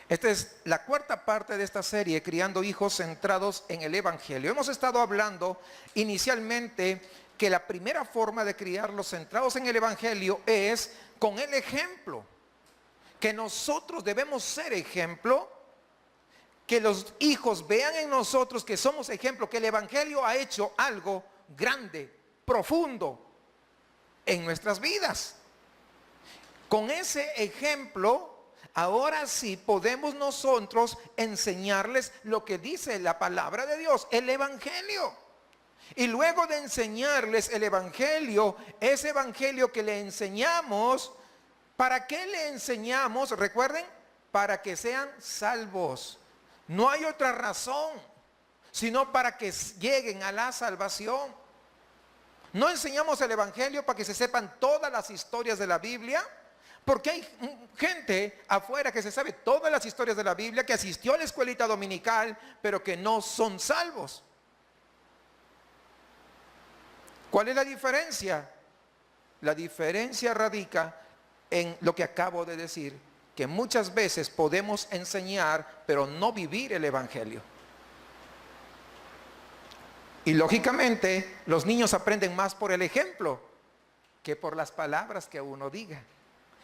Esta es la cuarta parte de esta serie, Criando Hijos Centrados en el Evangelio. Hemos estado hablando inicialmente que la primera forma de criarlos centrados en el Evangelio es con el ejemplo. Que nosotros debemos ser ejemplo, que los hijos vean en nosotros que somos ejemplo, que el Evangelio ha hecho algo grande, profundo en nuestras vidas. Con ese ejemplo, ahora sí podemos nosotros enseñarles lo que dice la palabra de Dios, el Evangelio. Y luego de enseñarles el Evangelio, ese Evangelio que le enseñamos, ¿para qué le enseñamos? Recuerden, para que sean salvos. No hay otra razón, sino para que lleguen a la salvación. No enseñamos el Evangelio para que se sepan todas las historias de la Biblia, porque hay gente afuera que se sabe todas las historias de la Biblia, que asistió a la escuelita dominical, pero que no son salvos. ¿Cuál es la diferencia? La diferencia radica en lo que acabo de decir, que muchas veces podemos enseñar, pero no vivir el Evangelio. Y lógicamente, los niños aprenden más por el ejemplo que por las palabras que uno diga.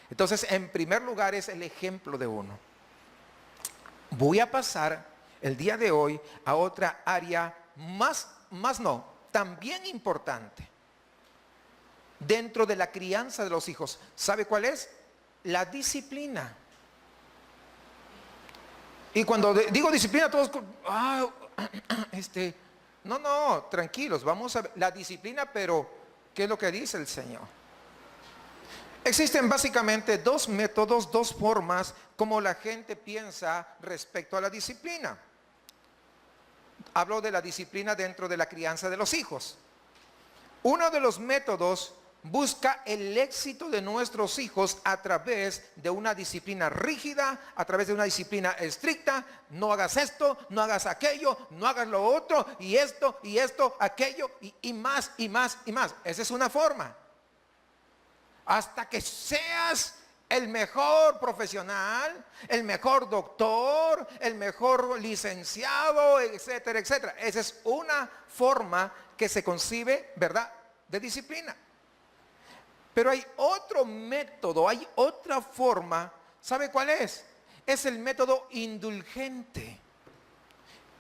Entonces, en primer lugar es el ejemplo de uno. Voy a pasar el día de hoy a otra área también importante dentro de la crianza de los hijos. ¿Sabe cuál es? La disciplina. Y cuando digo disciplina, todos, no, tranquilos, vamos a ver la disciplina, pero ¿qué es lo que dice el Señor? Existen básicamente dos métodos, dos formas como la gente piensa respecto a la disciplina. Hablo de la disciplina dentro de la crianza de los hijos. Uno de los métodos busca el éxito de nuestros hijos a través de una disciplina rígida, a través de una disciplina estricta. No hagas esto, no hagas aquello, no hagas lo otro, y esto, aquello, y más, y más, y más. Esa es una forma. Hasta que seas el mejor profesional, el mejor doctor, el mejor licenciado, etcétera, etcétera. Esa es una forma que se concibe, ¿verdad?, de disciplina. Pero hay otro método, hay otra forma. ¿Sabe cuál es? Es el método indulgente.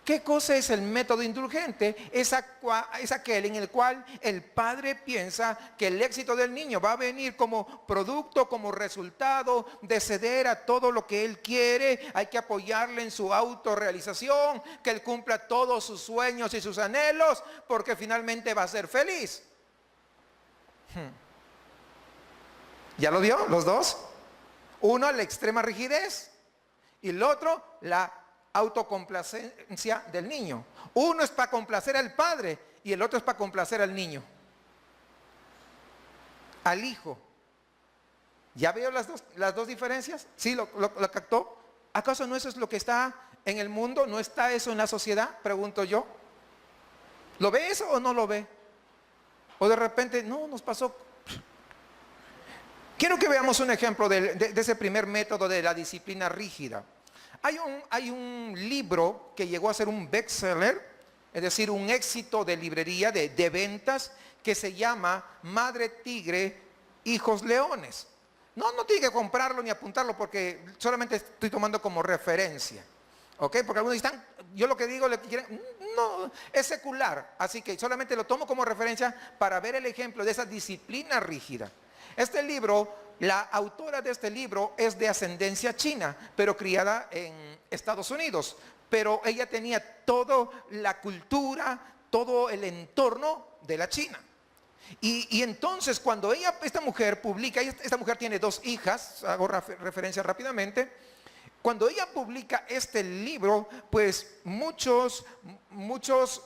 ¿Qué cosa es el método indulgente? Es aquel en el cual el padre piensa que el éxito del niño va a venir como producto, como resultado de ceder a todo lo que él quiere. Hay que apoyarle en su autorrealización, que él cumpla todos sus sueños y sus anhelos, porque finalmente va a ser feliz. ¿Ya lo dio? ¿Los dos? Uno, la extrema rigidez, y el otro, la autocomplacencia del niño. Uno es para complacer al padre y el otro es para complacer al niño, al hijo. ¿Ya veo las dos diferencias? ¿Sí lo captó? ¿Acaso no eso es lo que está en el mundo? ¿No está eso en la sociedad? Pregunto yo. ¿Lo ve eso o no lo ve? O de repente, no, nos pasó. Quiero que veamos un ejemplo de ese primer método de la disciplina rígida. Hay un libro que llegó a ser un bestseller, es decir, un éxito de librería, de ventas, que se llama Madre Tigre, Hijos Leones. No tiene que comprarlo ni apuntarlo porque solamente estoy tomando como referencia. ¿Ok? Porque algunos dicen, yo lo que digo, no, es secular. Así que solamente lo tomo como referencia para ver el ejemplo de esa disciplina rígida. Este libro, la autora de este libro es de ascendencia china, pero criada en Estados Unidos. Pero ella tenía toda la cultura, todo el entorno de la China. Y entonces cuando esta mujer publica, esta mujer tiene 2 hijas, hago referencia rápidamente. Cuando ella publica este libro, pues muchos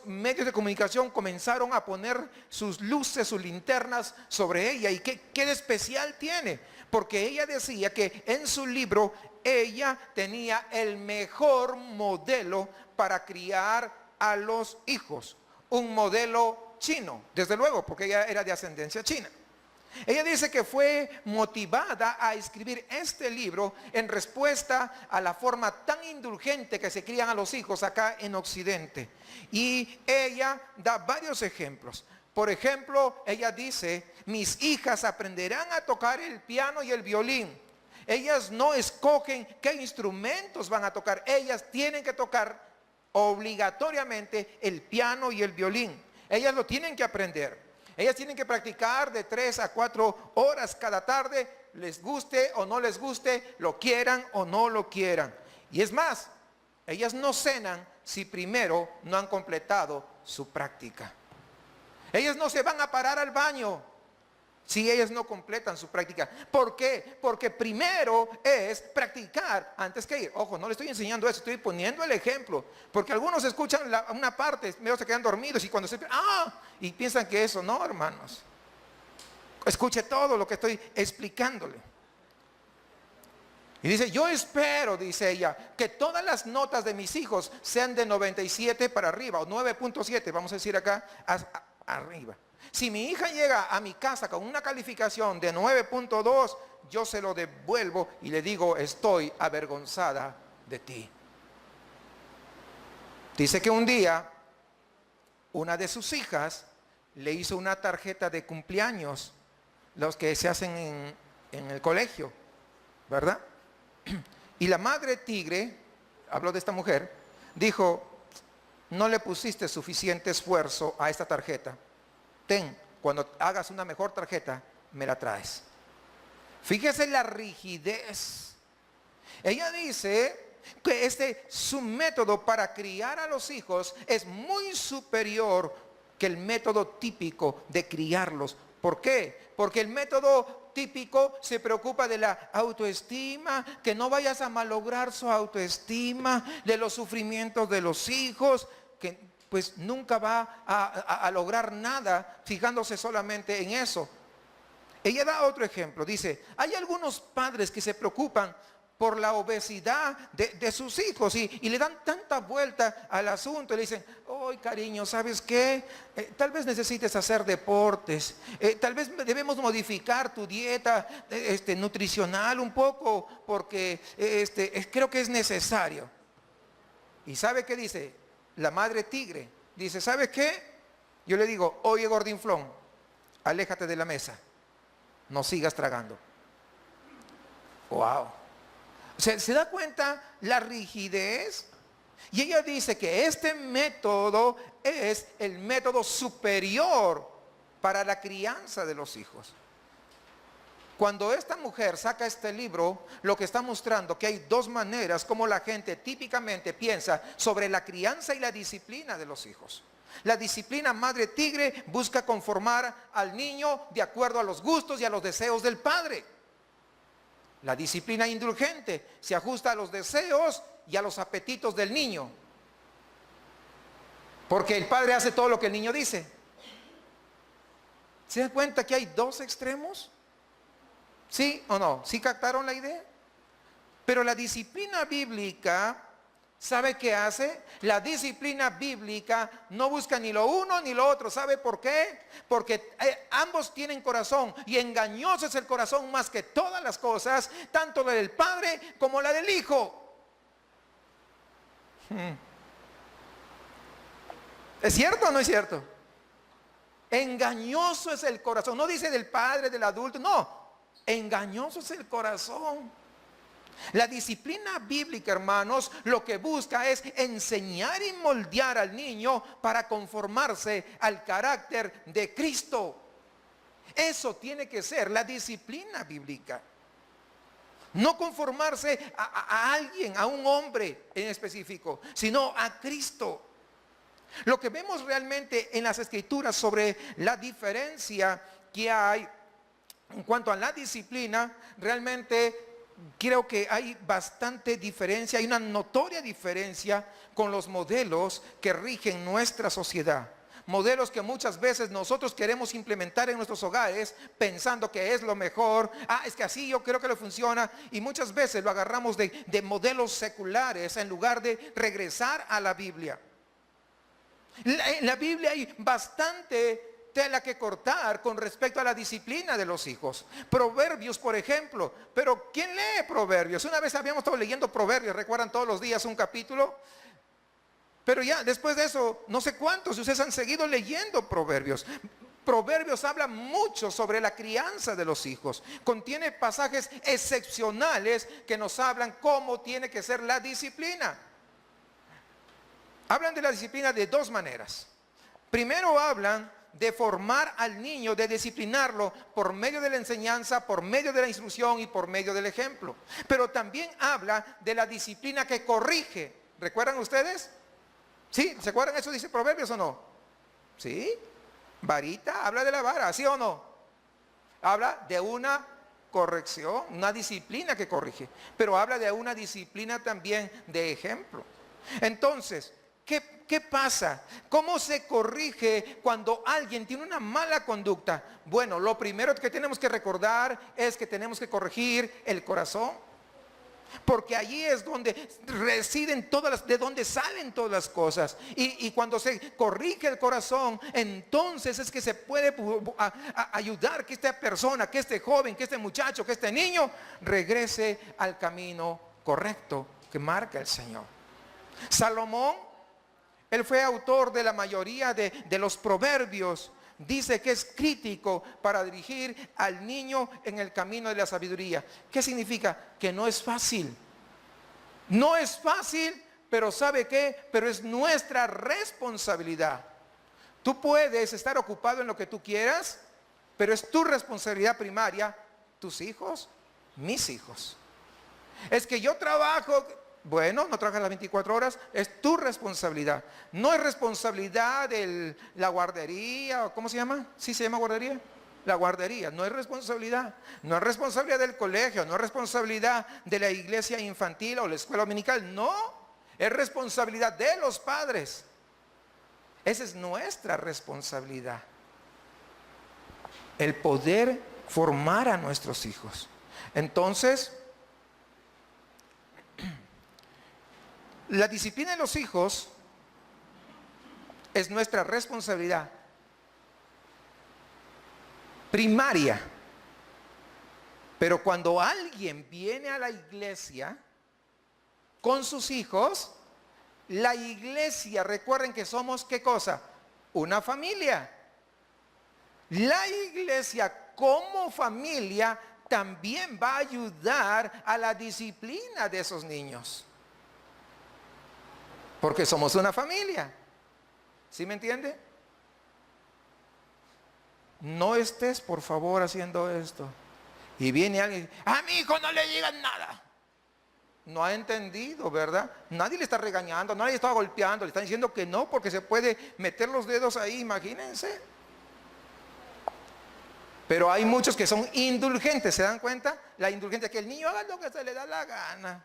medios de comunicación comenzaron a poner sus luces, sus linternas sobre ella. ¿Y qué de especial tiene? Porque ella decía que en su libro ella tenía el mejor modelo para criar a los hijos. Un modelo chino, desde luego, porque ella era de ascendencia china. Ella dice que fue motivada a escribir este libro en respuesta a la forma tan indulgente que se crían a los hijos acá en Occidente. Y ella da varios ejemplos. Por ejemplo, ella dice: mis hijas aprenderán a tocar el piano y el violín. Ellas no escogen qué instrumentos van a tocar. Ellas tienen que tocar obligatoriamente el piano y el violín. Ellas lo tienen que aprender. Ellas tienen que practicar de 3 a 4 horas cada tarde, les guste o no les guste, lo quieran o no lo quieran. Y es más, ellas no cenan si primero no han completado su práctica. Ellas no se van a parar al baño si ellas no completan su práctica. ¿Por qué? Porque primero es practicar antes que ir. Ojo, no le estoy enseñando eso, estoy poniendo el ejemplo. Porque algunos escuchan una parte, medio se quedan dormidos y cuando y piensan que eso no, hermanos. Escuche todo lo que estoy explicándole. Y dice: yo espero, dice ella, que todas las notas de mis hijos sean de 97 para arriba, o 9.7, vamos a decir acá, arriba. Si mi hija llega a mi casa con una calificación de 9.2, yo se lo devuelvo y le digo: estoy avergonzada de ti. Dice que un día una de sus hijas le hizo una tarjeta de cumpleaños, los que se hacen en el colegio, ¿verdad? Y la madre tigre, habló de esta mujer, dijo: no le pusiste suficiente esfuerzo a esta tarjeta. Ten, cuando hagas una mejor tarjeta, me la traes. Fíjese la rigidez. Ella dice que su método para criar a los hijos es muy superior que el método típico de criarlos. ¿Por qué? Porque el método típico se preocupa de la autoestima, que no vayas a malograr su autoestima, de los sufrimientos de los hijos, que pues nunca va a lograr nada fijándose solamente en eso. Ella da otro ejemplo, dice: hay algunos padres que se preocupan por la obesidad de sus hijos y le dan tanta vuelta al asunto y le dicen: ¡ay, cariño, ¿sabes qué? Tal vez necesites hacer deportes, tal vez debemos modificar tu dieta nutricional un poco porque creo que es necesario. ¿Y sabe qué dice la madre tigre? Dice: ¿sabes qué? Yo le digo: oye, gordinflón, aléjate de la mesa, no sigas tragando. Wow. ¿Se da cuenta la rigidez? Y ella dice que este método es el método superior para la crianza de los hijos. Cuando esta mujer saca este libro, lo que está mostrando que hay dos maneras como la gente típicamente piensa sobre la crianza y la disciplina de los hijos. La disciplina madre tigre busca conformar al niño de acuerdo a los gustos y a los deseos del padre. La disciplina indulgente se ajusta a los deseos y a los apetitos del niño, porque el padre hace todo lo que el niño dice. ¿Se dan cuenta que hay dos extremos? ¿Sí o no? ¿Sí captaron la idea? Pero la disciplina bíblica, ¿sabe qué hace? La disciplina bíblica no busca ni lo uno ni lo otro. ¿Sabe por qué? Porque ambos tienen corazón y engañoso es el corazón más que todas las cosas, tanto la del padre como la del hijo. ¿Es cierto o no es cierto? Engañoso es el corazón. No dice del padre, del adulto, no. Engañoso es el corazón. La disciplina bíblica, hermanos, lo que busca es enseñar y moldear al niño para conformarse al carácter de Cristo. Eso tiene que ser la disciplina bíblica. No conformarse a alguien, a un hombre en específico, sino a Cristo. Lo que vemos realmente en las Escrituras sobre la diferencia que hay en cuanto a la disciplina, realmente creo que hay bastante diferencia, hay una notoria diferencia con los modelos que rigen nuestra sociedad. Modelos que muchas veces nosotros queremos implementar en nuestros hogares pensando que es lo mejor. Es que así yo creo que le funciona. Y muchas veces lo agarramos de modelos seculares en lugar de regresar a la Biblia. En la Biblia hay bastante tela que cortar con respecto a la disciplina de los hijos. Proverbios, por ejemplo. Pero ¿quién lee Proverbios? Una vez habíamos estado leyendo Proverbios, ¿recuerdan todos los días un capítulo? Pero ya después de eso, no sé cuántos de ustedes han seguido leyendo Proverbios. Proverbios habla mucho sobre la crianza de los hijos. Contiene pasajes excepcionales que nos hablan cómo tiene que ser la disciplina. Hablan de la disciplina de dos maneras. Primero hablan de formar al niño, de disciplinarlo por medio de la enseñanza, por medio de la instrucción y por medio del ejemplo. Pero también habla de la disciplina que corrige. ¿Recuerdan ustedes? ¿Sí? ¿Se acuerdan? ¿Eso dice Proverbios o no? ¿Sí? Varita, habla de la vara, ¿sí o no? Habla de una corrección, una disciplina que corrige. Pero habla de una disciplina también de ejemplo. Entonces, ¿qué pasa? ¿Cómo se corrige cuando alguien tiene una mala conducta? Bueno, lo primero que tenemos que recordar es que tenemos que corregir el corazón. Porque allí es donde residen de donde salen todas las cosas. Y cuando se corrige el corazón, entonces es que se puede ayudar que esta persona, que este joven, que este muchacho, que este niño regrese al camino correcto que marca el Señor. Salomón, él fue autor de la mayoría de los proverbios. Dice que es crítico para dirigir al niño en el camino de la sabiduría. ¿Qué significa? Que no es fácil. No es fácil, pero ¿sabe qué? Pero es nuestra responsabilidad. Tú puedes estar ocupado en lo que tú quieras, pero es tu responsabilidad primaria, tus hijos, mis hijos. Es que yo trabajo. Bueno, no trabajas las 24 horas, es tu responsabilidad. No es responsabilidad de la guardería, ¿cómo se llama? ¿Sí se llama guardería? La guardería, no es responsabilidad. No es responsabilidad del colegio, no es responsabilidad de la iglesia infantil o la escuela dominical. No, es responsabilidad de los padres. Esa es nuestra responsabilidad. El poder formar a nuestros hijos. Entonces, la disciplina de los hijos es nuestra responsabilidad primaria. Pero cuando alguien viene a la iglesia con sus hijos, la iglesia, recuerden que somos, ¿qué cosa? Una familia. La iglesia como familia también va a ayudar a la disciplina de esos niños. Porque somos una familia. ¿Sí me entiende? No estés, por favor, haciendo esto. Y viene alguien y dice, a mi hijo no le digan nada. No ha entendido, ¿verdad? Nadie le está regañando, nadie le está golpeando, le están diciendo que no, porque se puede meter los dedos ahí, imagínense. Pero hay muchos que son indulgentes, ¿se dan cuenta? La indulgencia, que el niño haga lo que se le da la gana.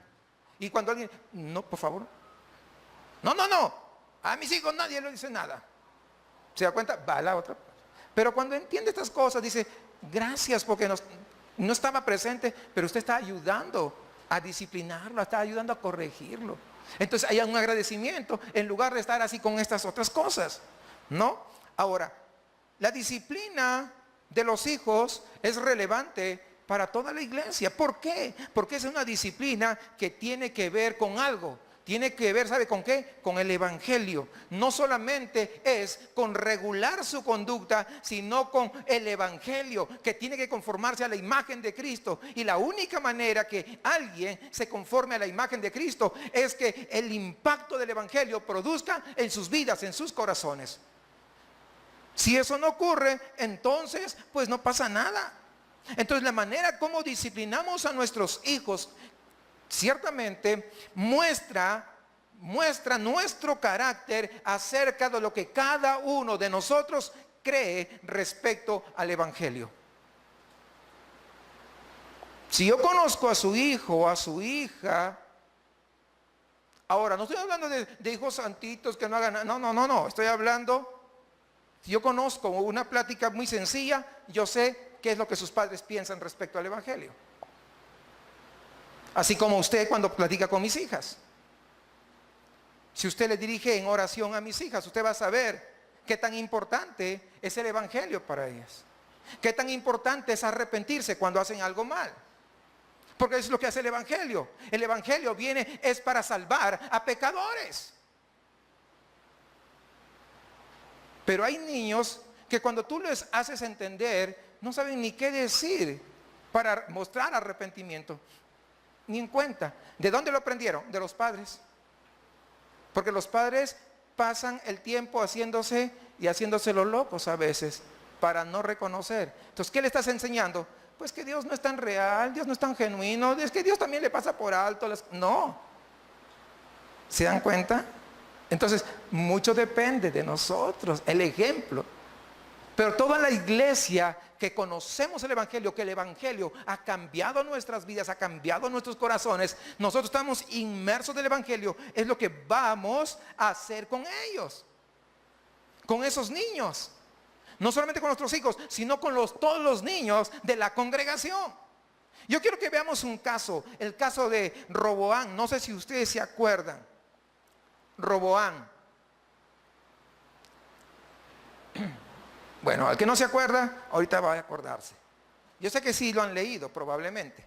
Y cuando alguien, no, por favor. No, a mis hijos nadie le dice nada. ¿Se da cuenta? Va a la otra. Pero cuando entiende estas cosas, dice, gracias porque no estaba presente, pero usted está ayudando a disciplinarlo, está ayudando a corregirlo. Entonces hay un agradecimiento en lugar de estar así con estas otras cosas, ¿no? Ahora, la disciplina de los hijos es relevante para toda la iglesia. ¿Por qué? Porque es una disciplina que tiene que ver con algo. Tiene que ver, ¿sabe con qué? Con el evangelio. No solamente es con regular su conducta, sino con el evangelio, que tiene que conformarse a la imagen de Cristo. Y la única manera que alguien se conforme a la imagen de Cristo es que el impacto del evangelio produzca en sus vidas, en sus corazones. Si eso no ocurre, entonces pues no pasa nada. Entonces la manera como disciplinamos a nuestros hijos ciertamente muestra nuestro carácter acerca de lo que cada uno de nosotros cree respecto al evangelio. Si yo conozco a su hijo o a su hija, ahora no estoy hablando de hijos santitos que no hagan nada, no, estoy hablando, si yo conozco una plática muy sencilla, yo sé qué es lo que sus padres piensan respecto al evangelio. Así como usted cuando platica con mis hijas. Si usted le dirige en oración a mis hijas, usted va a saber qué tan importante es el evangelio para ellas. Qué tan importante es arrepentirse cuando hacen algo mal. Porque es lo que hace el evangelio. El evangelio viene es para salvar a pecadores. Pero hay niños que cuando tú les haces entender, no saben ni qué decir para mostrar arrepentimiento. Ni en cuenta. ¿De dónde lo aprendieron? De los padres. Porque los padres pasan el tiempo haciéndose los locos a veces para no reconocer. Entonces, ¿qué le estás enseñando? Pues que Dios no es tan real, Dios no es tan genuino, es que Dios también le pasa por alto. No. ¿Se dan cuenta? Entonces, mucho depende de nosotros, el ejemplo. Pero toda la iglesia que conocemos el evangelio, que el evangelio ha cambiado nuestras vidas, ha cambiado nuestros corazones, nosotros estamos inmersos del evangelio, es lo que vamos a hacer con ellos, con esos niños. No solamente con nuestros hijos, sino con todos los niños de la congregación. Yo quiero que veamos un caso, el caso de Roboam. No sé si ustedes se acuerdan. Roboam. Bueno, al que no se acuerda, ahorita va a acordarse. Yo sé que sí lo han leído, probablemente.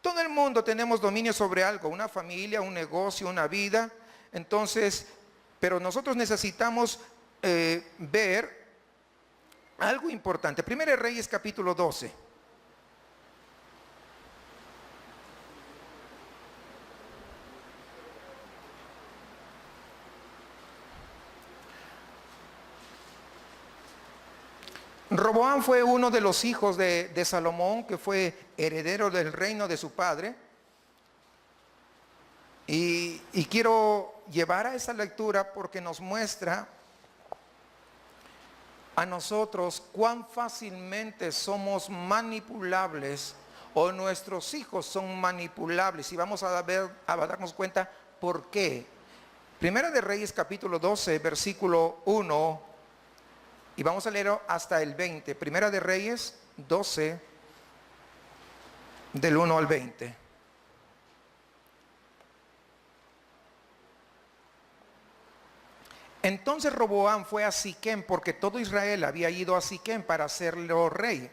Todo el mundo tenemos dominio sobre algo, una familia, un negocio, una vida. Entonces, pero nosotros necesitamos ver algo importante. Primero de Reyes capítulo 12. Roboam fue uno de los hijos de Salomón, que fue heredero del reino de su padre. Y quiero llevar a esa lectura porque nos muestra a nosotros cuán fácilmente somos manipulables, o nuestros hijos son manipulables, y vamos a darnos cuenta por qué. Primera de Reyes capítulo 12, versículo 1, y vamos a leerlo hasta el 20. Primera de Reyes 12, del 1 al 20. Entonces Roboam fue a Siquem, porque todo Israel había ido a Siquem para hacerlo rey.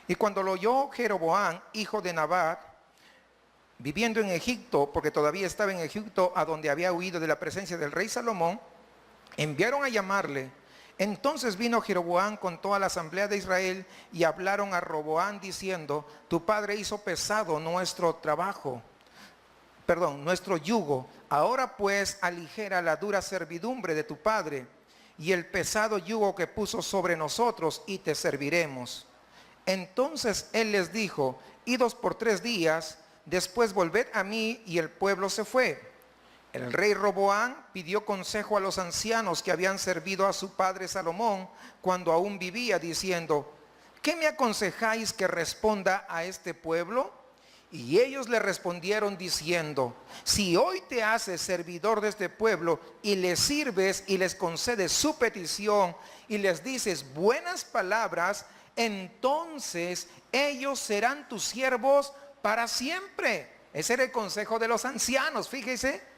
Y cuando lo oyó Jeroboam, hijo de Nabat, viviendo en Egipto, porque todavía estaba en Egipto, a donde había huido de la presencia del rey Salomón, enviaron a llamarle. Entonces vino Jeroboam con toda la asamblea de Israel y hablaron a Roboam diciendo: tu padre hizo pesado nuestro trabajo, nuestro yugo. Ahora pues aligera la dura servidumbre de tu padre y el pesado yugo que puso sobre nosotros, y te serviremos. Entonces él les dijo: idos por 3 días, después volved a mí. Y el pueblo se fue. El rey Roboam pidió consejo a los ancianos que habían servido a su padre Salomón cuando aún vivía, diciendo: ¿qué me aconsejáis que responda a este pueblo? Y ellos le respondieron diciendo: si hoy te haces servidor de este pueblo y les sirves y les concedes su petición y les dices buenas palabras, entonces ellos serán tus siervos para siempre. Ese era el consejo de los ancianos, fíjese.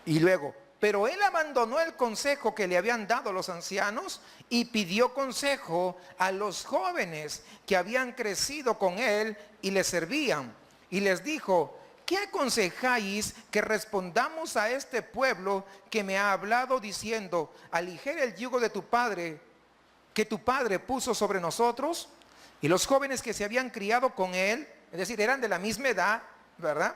Y luego, pero él abandonó el consejo que le habían dado los ancianos y pidió consejo a los jóvenes que habían crecido con él y le servían. Y les dijo: ¿qué aconsejáis que respondamos a este pueblo que me ha hablado diciendo: aligera el yugo de tu padre, que tu padre puso sobre nosotros? Y los jóvenes que se habían criado con él, es decir, eran de la misma edad, ¿verdad?,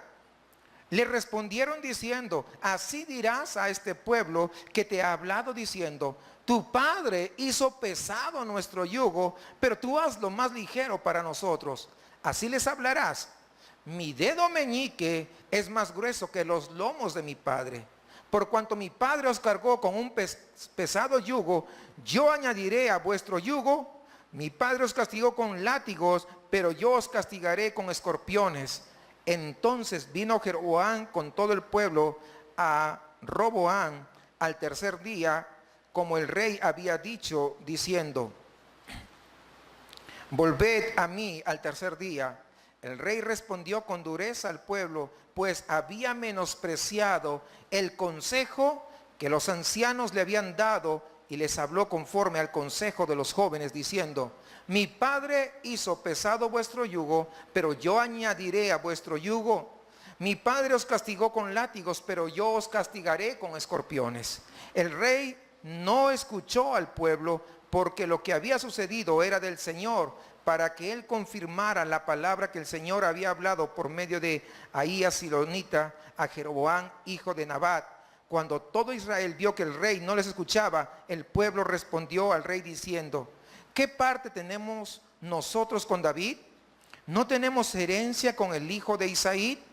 le respondieron diciendo: así dirás a este pueblo que te ha hablado diciendo: tu padre hizo pesado nuestro yugo, pero tú hazlo más ligero para nosotros. Así les hablarás: mi dedo meñique es más grueso que los lomos de mi padre. Por cuanto mi padre os cargó con un pesado yugo, yo añadiré a vuestro yugo. Mi padre os castigó con látigos, pero yo os castigaré con escorpiones. Entonces vino Jeroboam con todo el pueblo a Roboam al 3er día, como el rey había dicho, diciendo: volved a mí al 3er día. El rey respondió con dureza al pueblo, pues había menospreciado el consejo que los ancianos le habían dado, y les habló conforme al consejo de los jóvenes, diciendo: mi padre hizo pesado vuestro yugo, pero yo añadiré a vuestro yugo. Mi padre os castigó con látigos, pero yo os castigaré con escorpiones. El rey no escuchó al pueblo, porque lo que había sucedido era del Señor, para que él confirmara la palabra que el Señor había hablado por medio de Ahías Silonita a Jeroboam, hijo de Nabat. Cuando todo Israel vio que el rey no les escuchaba, el pueblo respondió al rey diciendo: ¿qué parte tenemos nosotros con David? ¿No tenemos herencia con el hijo de Isaí?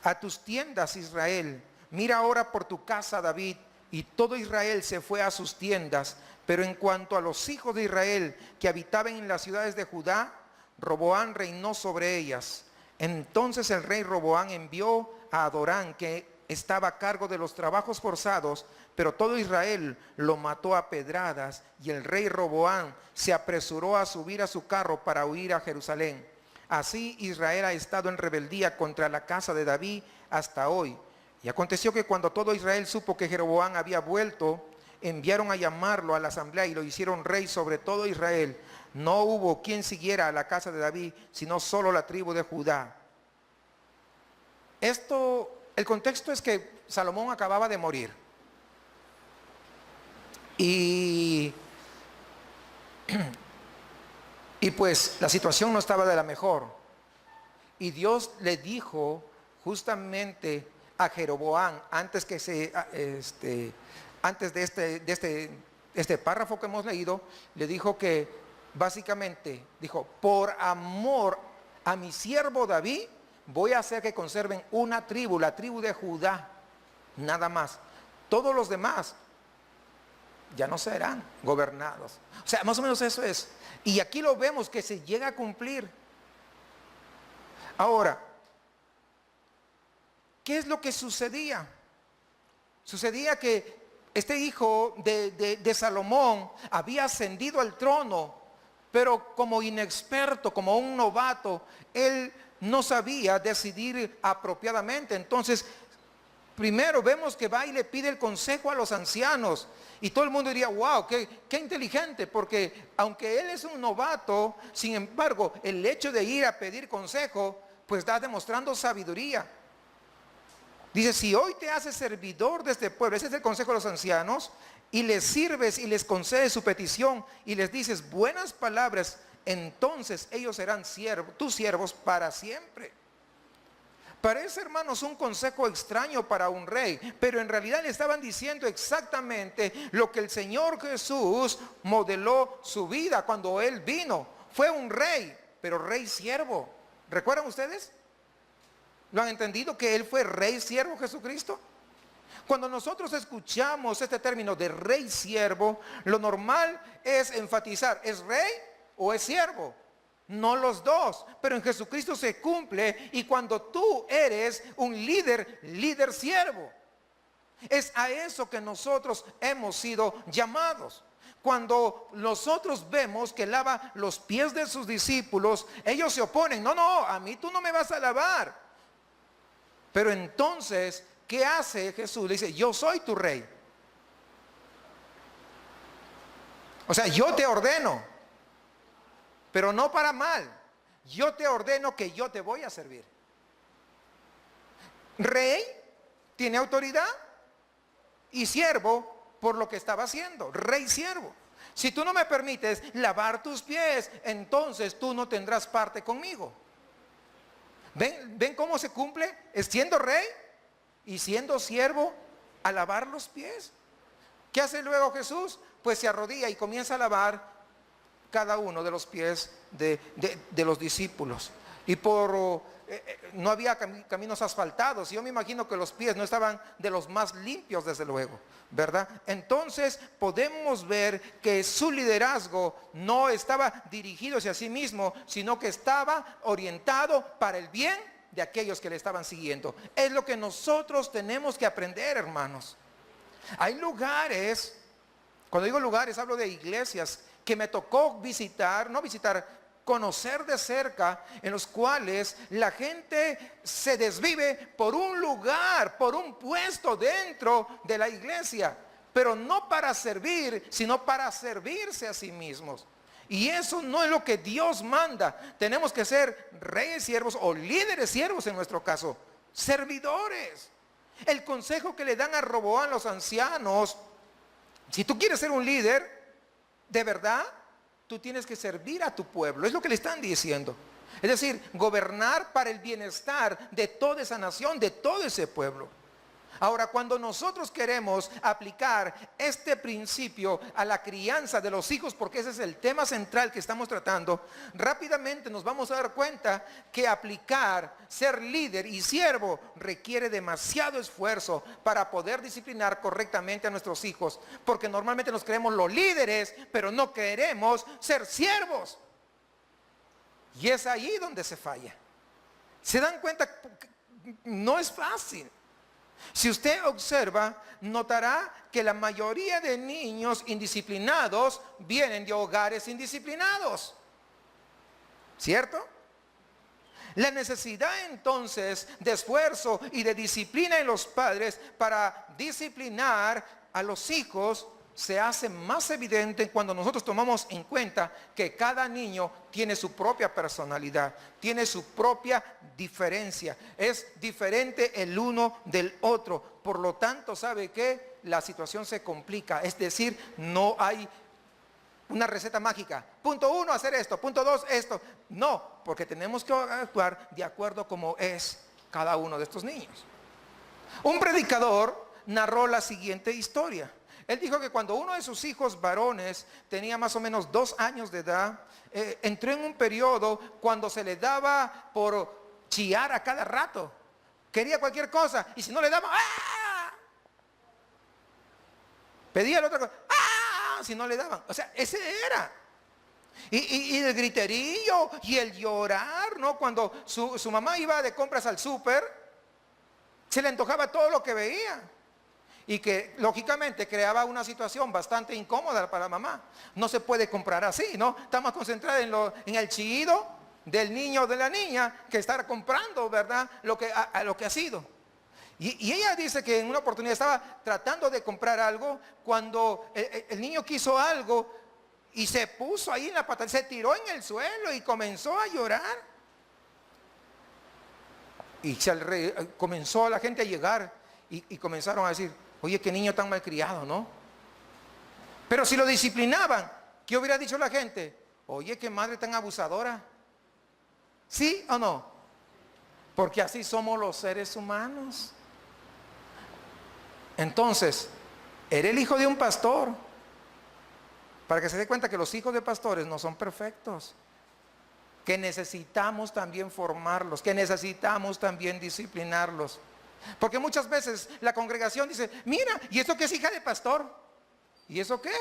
A tus tiendas, Israel. Mira ahora por tu casa, David. Y todo Israel se fue a sus tiendas. Pero en cuanto a los hijos de Israel que habitaban en las ciudades de Judá, Roboam reinó sobre ellas. Entonces el rey Roboam envió a Adorán, que estaba a cargo de los trabajos forzados, pero todo Israel lo mató a pedradas, y el rey Roboam se apresuró a subir a su carro para huir a Jerusalén. Así Israel ha estado en rebeldía contra la casa de David hasta hoy. Y aconteció que cuando todo Israel supo que Jeroboam había vuelto, enviaron a llamarlo a la asamblea y lo hicieron rey sobre todo Israel. No hubo quien siguiera a la casa de David, sino solo la tribu de Judá. El contexto es que Salomón acababa de morir. Y pues la situación no estaba de la mejor. Y Dios le dijo justamente a Jeroboam, antes de este párrafo que hemos leído, le dijo que básicamente dijo: por amor a mi siervo David, voy a hacer que conserven una tribu, la tribu de Judá, nada más. Todos los demás ya no serán gobernados. O sea, más o menos eso es. Y aquí lo vemos que se llega a cumplir. Ahora, ¿qué es lo que sucedía? Sucedía que este hijo de Salomón había ascendido al trono, pero como inexperto, como un novato, él no sabía decidir apropiadamente. Entonces, primero vemos que va y le pide el consejo a los ancianos. Y todo el mundo diría: wow, qué inteligente, porque aunque él es un novato, sin embargo, el hecho de ir a pedir consejo, pues está demostrando sabiduría. Dice: si hoy te haces servidor de este pueblo, ese es el consejo de los ancianos, y les sirves y les concedes su petición y les dices buenas palabras, entonces ellos serán tus siervos para siempre. Parece, hermanos, un consejo extraño para un rey, pero en realidad le estaban diciendo exactamente lo que el Señor Jesús modeló su vida cuando Él vino. Fue un rey, pero rey siervo. ¿Recuerdan ustedes? ¿Lo han entendido que Él fue rey siervo Jesucristo? Cuando nosotros escuchamos este término de rey siervo, lo normal es enfatizar: ¿es rey o es siervo? No los dos, pero en Jesucristo se cumple. Y cuando tú eres un líder siervo, es a eso que nosotros hemos sido llamados. Cuando nosotros vemos que lava los pies de sus discípulos, ellos se oponen: no, a mí tú no me vas a lavar. Pero entonces, ¿qué hace Jesús? Le dice: yo soy tu rey. O sea, yo te ordeno, pero no para mal. Yo te ordeno que yo te voy a servir. Rey tiene autoridad, y siervo por lo que estaba haciendo. Rey siervo. Si tú no me permites lavar tus pies, entonces tú no tendrás parte conmigo. ¿Ven cómo se cumple? Es siendo rey y siendo siervo a lavar los pies. ¿Qué hace luego Jesús? Pues se arrodilla y comienza a lavar cada uno de los pies de los discípulos. Y no había caminos asfaltados. Yo me imagino que los pies no estaban de los más limpios, desde luego, ¿verdad? Entonces podemos ver que su liderazgo no estaba dirigido hacia sí mismo, sino que estaba orientado para el bien de aquellos que le estaban siguiendo. Es lo que nosotros tenemos que aprender, hermanos. Hay lugares, cuando digo lugares hablo de iglesias que me tocó conocer de cerca, en los cuales la gente se desvive por un lugar, por un puesto dentro de la iglesia. pero no para servir, sino para servirse a sí mismos. Y eso no es lo que Dios manda. Tenemos que ser reyes siervos o líderes siervos en nuestro caso, servidores. El consejo que le dan a Roboam los ancianos: si tú quieres ser un líder, de verdad, tú tienes que servir a tu pueblo. Es lo que le están diciendo. Es decir, gobernar para el bienestar de toda esa nación, de todo ese pueblo. Ahora, cuando nosotros queremos aplicar este principio a la crianza de los hijos, porque ese es el tema central que estamos tratando, rápidamente nos vamos a dar cuenta que aplicar, ser líder y siervo requiere demasiado esfuerzo para poder disciplinar correctamente a nuestros hijos, porque normalmente nos creemos los líderes, pero no queremos ser siervos. Y es ahí donde se falla. ¿Se dan cuenta? No es fácil. Si usted observa, notará que la mayoría de niños indisciplinados vienen de hogares indisciplinados. ¿Cierto? La necesidad entonces de esfuerzo y de disciplina en los padres para disciplinar a los hijos se hace más evidente cuando nosotros tomamos en cuenta que cada niño tiene su propia personalidad, tiene su propia diferencia, es diferente el uno del otro. Por lo tanto, ¿sabe qué? La situación se complica, es decir, no hay una receta mágica. Punto 1, hacer esto. Punto 2, esto. No, porque tenemos que actuar de acuerdo como es cada uno de estos niños. Un predicador narró la siguiente historia. Él dijo que cuando uno de sus hijos varones tenía más o menos 2 años de edad, entró en un periodo cuando se le daba por chillar a cada rato. Quería cualquier cosa y si no le daban, ¡ah! Pedía la otra cosa, ¡ah! Si no le daban. O sea, ese era. Y el griterío y el llorar, ¿no? Cuando su mamá iba de compras al súper, se le antojaba todo lo que veía. Y que lógicamente creaba una situación bastante incómoda para la mamá. No se puede comprar así, ¿no? Está más concentrada en el chillido del niño o de la niña que estar comprando, ¿verdad? Lo que ha sido. Y ella dice que en una oportunidad estaba tratando de comprar algo cuando el niño quiso algo y se puso ahí en la pata, se tiró en el suelo y comenzó a llorar. Y comenzó la gente a llegar y comenzaron a decir: oye, qué niño tan malcriado, ¿no? Pero si lo disciplinaban, ¿qué hubiera dicho la gente? Oye, qué madre tan abusadora. ¿Sí o no? Porque así somos los seres humanos. Entonces, era el hijo de un pastor. Para que se dé cuenta que los hijos de pastores no son perfectos. Que necesitamos también formarlos, que necesitamos también disciplinarlos. Porque muchas veces la congregación dice: mira, ¿y eso qué es hija de pastor? ¿Y eso qué?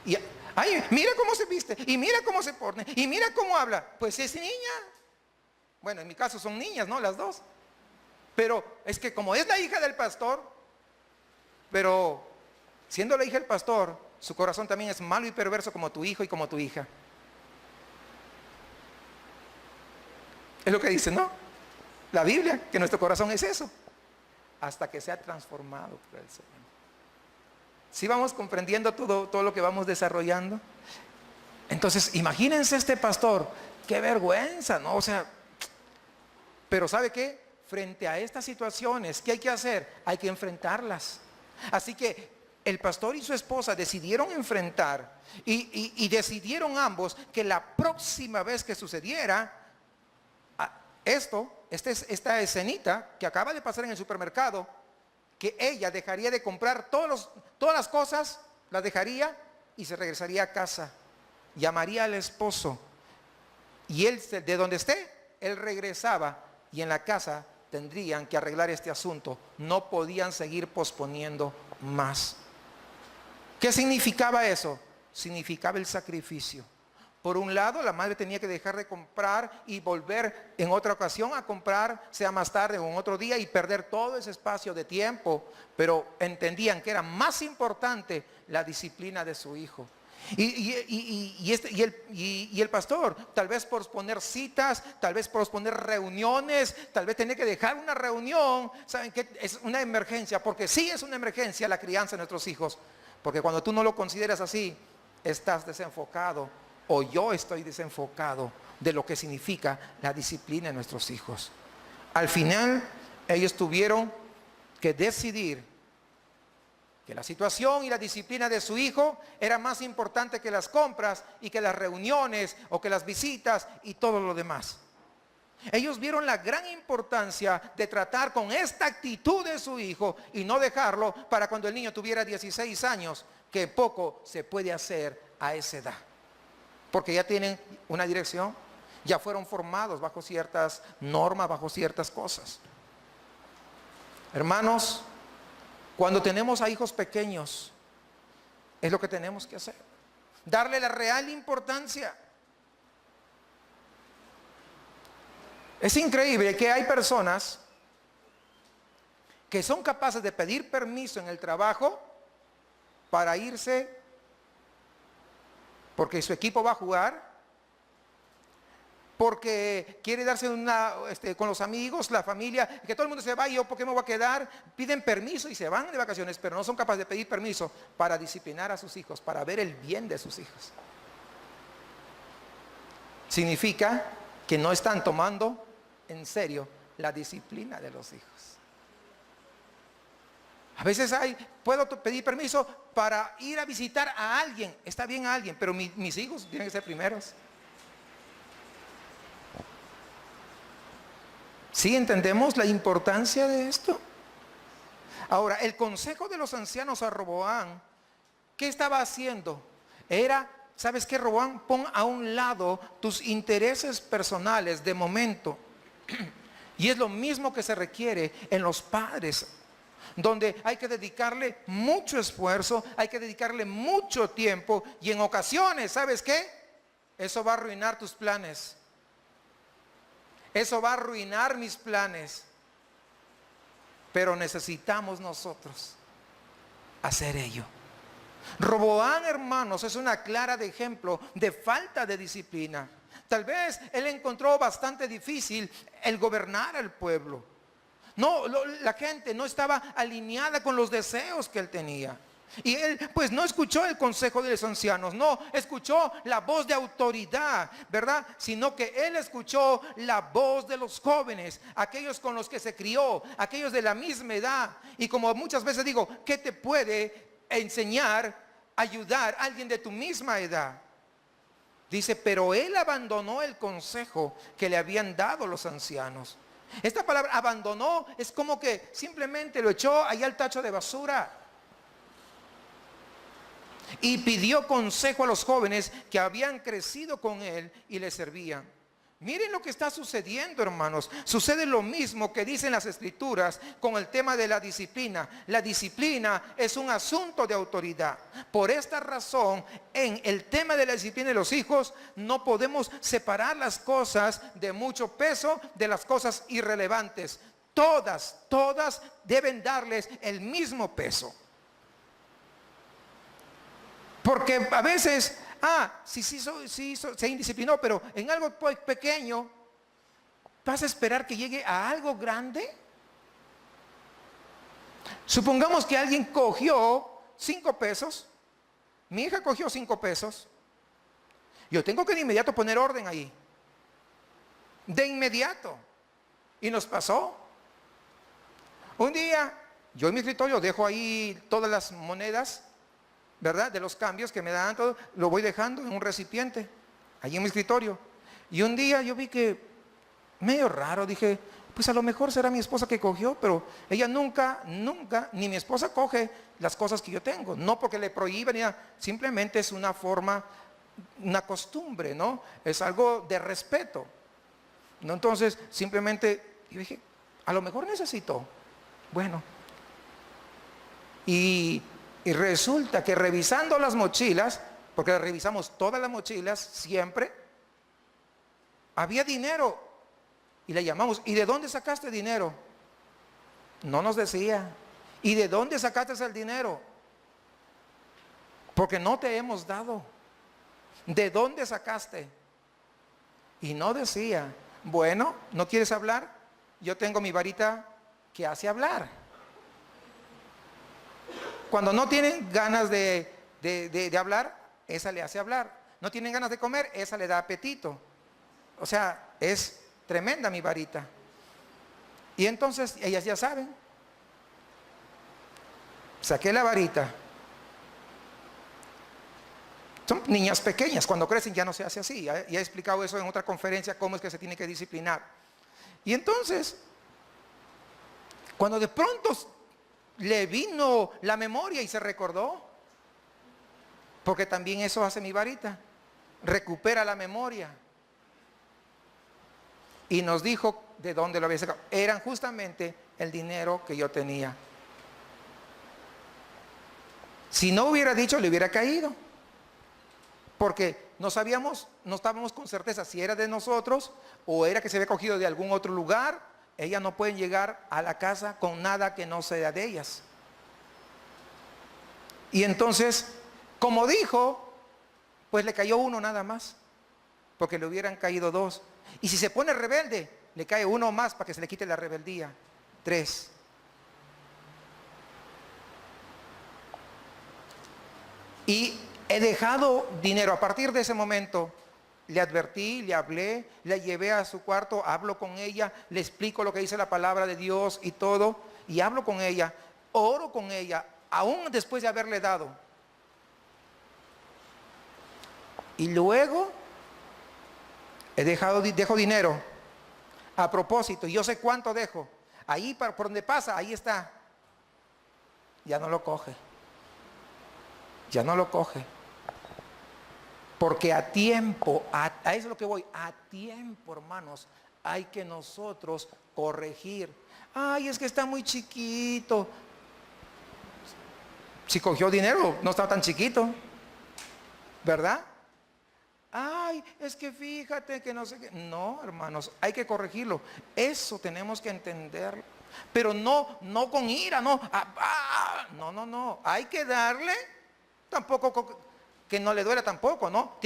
Y, ay, mira cómo se viste, y mira cómo se pone, y mira cómo habla. Pues es niña. Bueno, en mi caso son niñas, ¿no? Las dos. Pero es que como es la hija del pastor, pero siendo la hija del pastor, su corazón también es malo y perverso como tu hijo y como tu hija. Es lo que dice, ¿no? La Biblia, que nuestro corazón es eso, hasta que sea transformado por el Señor. ¿Sí vamos comprendiendo todo lo que vamos desarrollando? Entonces, imagínense este pastor, qué vergüenza, ¿no? O sea, pero ¿sabe qué? Frente a estas situaciones, ¿qué hay que hacer? Hay que enfrentarlas. Así que el pastor y su esposa decidieron enfrentar y decidieron ambos que la próxima vez que sucediera esta escenita que acaba de pasar en el supermercado, que ella dejaría de comprar todas las cosas, las dejaría y se regresaría a casa. Llamaría al esposo y él, de donde esté, él regresaba y en la casa tendrían que arreglar este asunto. No podían seguir posponiendo más. ¿Qué significaba eso? Significaba el sacrificio. Por un lado, la madre tenía que dejar de comprar y volver en otra ocasión a comprar, sea más tarde o en otro día, y perder todo ese espacio de tiempo, pero entendían que era más importante la disciplina de su hijo. Y el pastor, tal vez por poner citas, tal vez por poner reuniones, tal vez tener que dejar una reunión. ¿Saben qué? Es una emergencia, porque sí es una emergencia la crianza de nuestros hijos. Porque cuando tú no lo consideras así, estás desenfocado, o yo estoy desenfocado de lo que significa la disciplina de nuestros hijos. Al final, ellos tuvieron que decidir que la situación y la disciplina de su hijo era más importante que las compras y que las reuniones o que las visitas y todo lo demás. Ellos vieron la gran importancia de tratar con esta actitud de su hijo y no dejarlo para cuando el niño tuviera 16 años, que poco se puede hacer a esa edad. Porque ya tienen una dirección, ya fueron formados bajo ciertas normas, bajo ciertas cosas. Hermanos, cuando tenemos a hijos pequeños, es lo que tenemos que hacer. Darle la real importancia. Es increíble que hay personas que son capaces de pedir permiso en el trabajo para irse porque su equipo va a jugar, porque quiere darse con los amigos, la familia, que todo el mundo se va y yo, ¿por qué me voy a quedar? Piden permiso y se van de vacaciones, pero no son capaces de pedir permiso para disciplinar a sus hijos, para ver el bien de sus hijos. Significa que no están tomando en serio la disciplina de los hijos. A veces puedo pedir permiso para ir a visitar a alguien, está bien a alguien, pero mis hijos tienen que ser primeros. ¿Sí entendemos la importancia de esto? Ahora, el consejo de los ancianos a Roboam, ¿qué estaba haciendo? Era, ¿sabes qué, Roboam? Pon a un lado tus intereses personales de momento. Y es lo mismo que se requiere en los padres, donde hay que dedicarle mucho esfuerzo, hay que dedicarle mucho tiempo, y en ocasiones, ¿sabes qué? Eso va a arruinar tus planes. Eso va a arruinar mis planes. Pero necesitamos nosotros hacer ello. Roboam, hermanos, es una clara de ejemplo de falta de disciplina. Tal vez él encontró bastante difícil el gobernar al pueblo. La gente no estaba alineada con los deseos que él tenía. Y él pues no escuchó el consejo de los ancianos, no escuchó la voz de autoridad, ¿verdad? Sino que él escuchó la voz de los jóvenes, aquellos con los que se crió, aquellos de la misma edad. Y como muchas veces digo, ¿qué te puede enseñar, ayudar a alguien de tu misma edad? Dice, pero él abandonó el consejo que le habían dado los ancianos. Esta palabra abandonó es como que simplemente lo echó allá al tacho de basura. Y pidió consejo a los jóvenes que habían crecido con él y le servían. Miren lo que está sucediendo, hermanos. Sucede lo mismo que dicen las escrituras con el tema de la disciplina. La disciplina es un asunto de autoridad. Por esta razón, en el tema de la disciplina de los hijos, no podemos separar las cosas de mucho peso de las cosas irrelevantes. Todas deben darles el mismo peso. Porque a veces, sí, se indisciplinó, pero en algo pequeño, ¿vas a esperar que llegue a algo grande? Supongamos que alguien cogió 5 pesos, mi hija cogió 5 pesos, yo tengo que de inmediato poner orden ahí, de inmediato, y nos pasó. Un día, yo en mi escritorio dejo ahí todas las monedas, ¿verdad? De los cambios que me dan todo, lo voy dejando en un recipiente, allí en mi escritorio. Y un día yo vi que, medio raro, dije, pues a lo mejor será mi esposa que cogió, pero ella nunca, ni mi esposa coge las cosas que yo tengo. No porque le prohíben, simplemente es una forma, una costumbre, ¿no? Es algo de respeto, ¿no? Entonces, simplemente, yo dije, a lo mejor necesito. Bueno. Y resulta que revisando las mochilas, porque revisamos todas las mochilas siempre, había dinero. Y le llamamos, ¿y de dónde sacaste dinero? No nos decía. ¿Y de dónde sacaste el dinero? porque no te hemos dado. ¿De dónde sacaste? Y no decía, bueno, ¿no quieres hablar? Yo tengo mi varita que hace hablar. Cuando no tienen ganas de hablar, esa le hace hablar. No tienen ganas de comer, esa le da apetito. O sea, es tremenda mi varita. Y entonces ellas ya saben. Saqué la varita. Son niñas pequeñas, cuando crecen ya no se hace así. Ya he explicado eso en otra conferencia, cómo es que se tiene que disciplinar. Y entonces, cuando de pronto le vino la memoria y se recordó, porque también eso hace mi varita, recupera la memoria. Y nos dijo de dónde lo había sacado. Eran justamente el dinero que yo tenía. Si no hubiera dicho, le hubiera caído. Porque no sabíamos, no estábamos con certeza si era de nosotros o era que se había cogido de algún otro lugar. Ellas no pueden llegar a la casa con nada que no sea de ellas. Y entonces, como dijo, pues le cayó uno nada más, porque le hubieran caído dos. Y si se pone rebelde, le cae uno más para que se le quite la rebeldía. 3. Y he dejado dinero. A partir de ese momento, le advertí, le hablé, le llevé a su cuarto, hablo con ella, le explico lo que dice la palabra de Dios y todo, y hablo con ella, oro con ella, aún después de haberle dado. Y luego dejo dinero. A propósito, yo sé cuánto dejo. Ahí por donde pasa, ahí está. Ya no lo coge. Ya no lo coge. Porque a tiempo, a eso es lo que voy, a tiempo, hermanos, hay que nosotros corregir. Ay, es que está muy chiquito. Si cogió dinero, no estaba tan chiquito, ¿verdad? Ay, es que fíjate que no sé qué. No, hermanos, hay que corregirlo. Eso tenemos que entenderlo. Pero no con ira, no. No. Hay que darle, tampoco que no le duela tampoco, ¿no?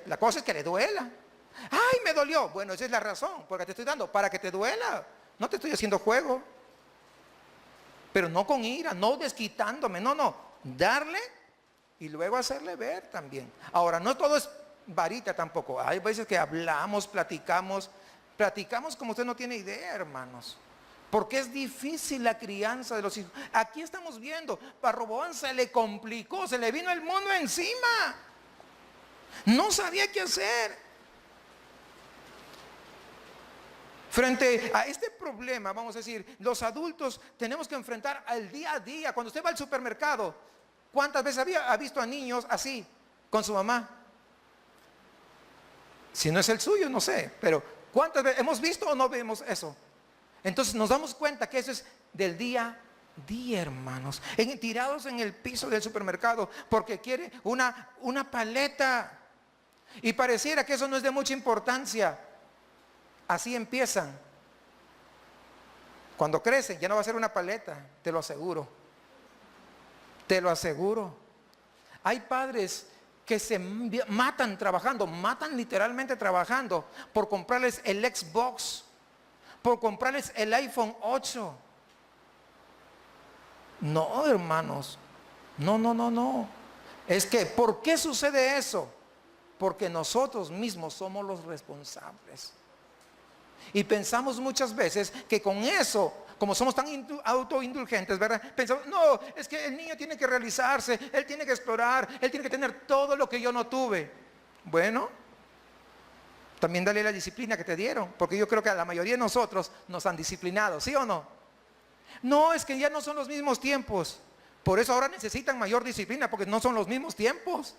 La cosa es que le duela. Ay, me dolió. Bueno, esa es la razón, porque te estoy dando para que te duela. No te estoy haciendo juego. Pero no con ira, no desquitándome, no. Darle y luego hacerle ver también. Ahora, no todo es varita tampoco. Hay veces que hablamos, platicamos como usted no tiene idea, hermanos. Porque es difícil la crianza de los hijos. Aquí estamos viendo, a Roboam se le complicó, se le vino el mundo encima. No sabía qué hacer. Frente a este problema, vamos a decir, los adultos tenemos que enfrentar al día a día. Cuando usted va al supermercado, ¿cuántas veces ha visto a niños así, con su mamá? Si no es el suyo, no sé, pero ¿cuántas veces hemos visto o no vemos eso? Entonces nos damos cuenta que eso es del día a día, hermanos. Tirados en el piso del supermercado porque quiere una paleta. Y pareciera que eso no es de mucha importancia. Así empiezan. Cuando crecen ya no va a ser una paleta, te lo aseguro. Te lo aseguro. Hay padres que se matan trabajando, matan literalmente trabajando por comprarles el Xbox, por comprarles el iPhone 8. No, hermanos. No. Es que, ¿por qué sucede eso? Porque nosotros mismos somos los responsables. Y pensamos muchas veces que con eso, como somos tan autoindulgentes, ¿verdad? Pensamos, no, es que el niño tiene que realizarse, él tiene que explorar, él tiene que tener todo lo que yo no tuve. Bueno, también dale la disciplina que te dieron, porque yo creo que a la mayoría de nosotros nos han disciplinado, ¿sí o no? No, es que ya no son los mismos tiempos. Por eso ahora necesitan mayor disciplina, porque no son los mismos tiempos.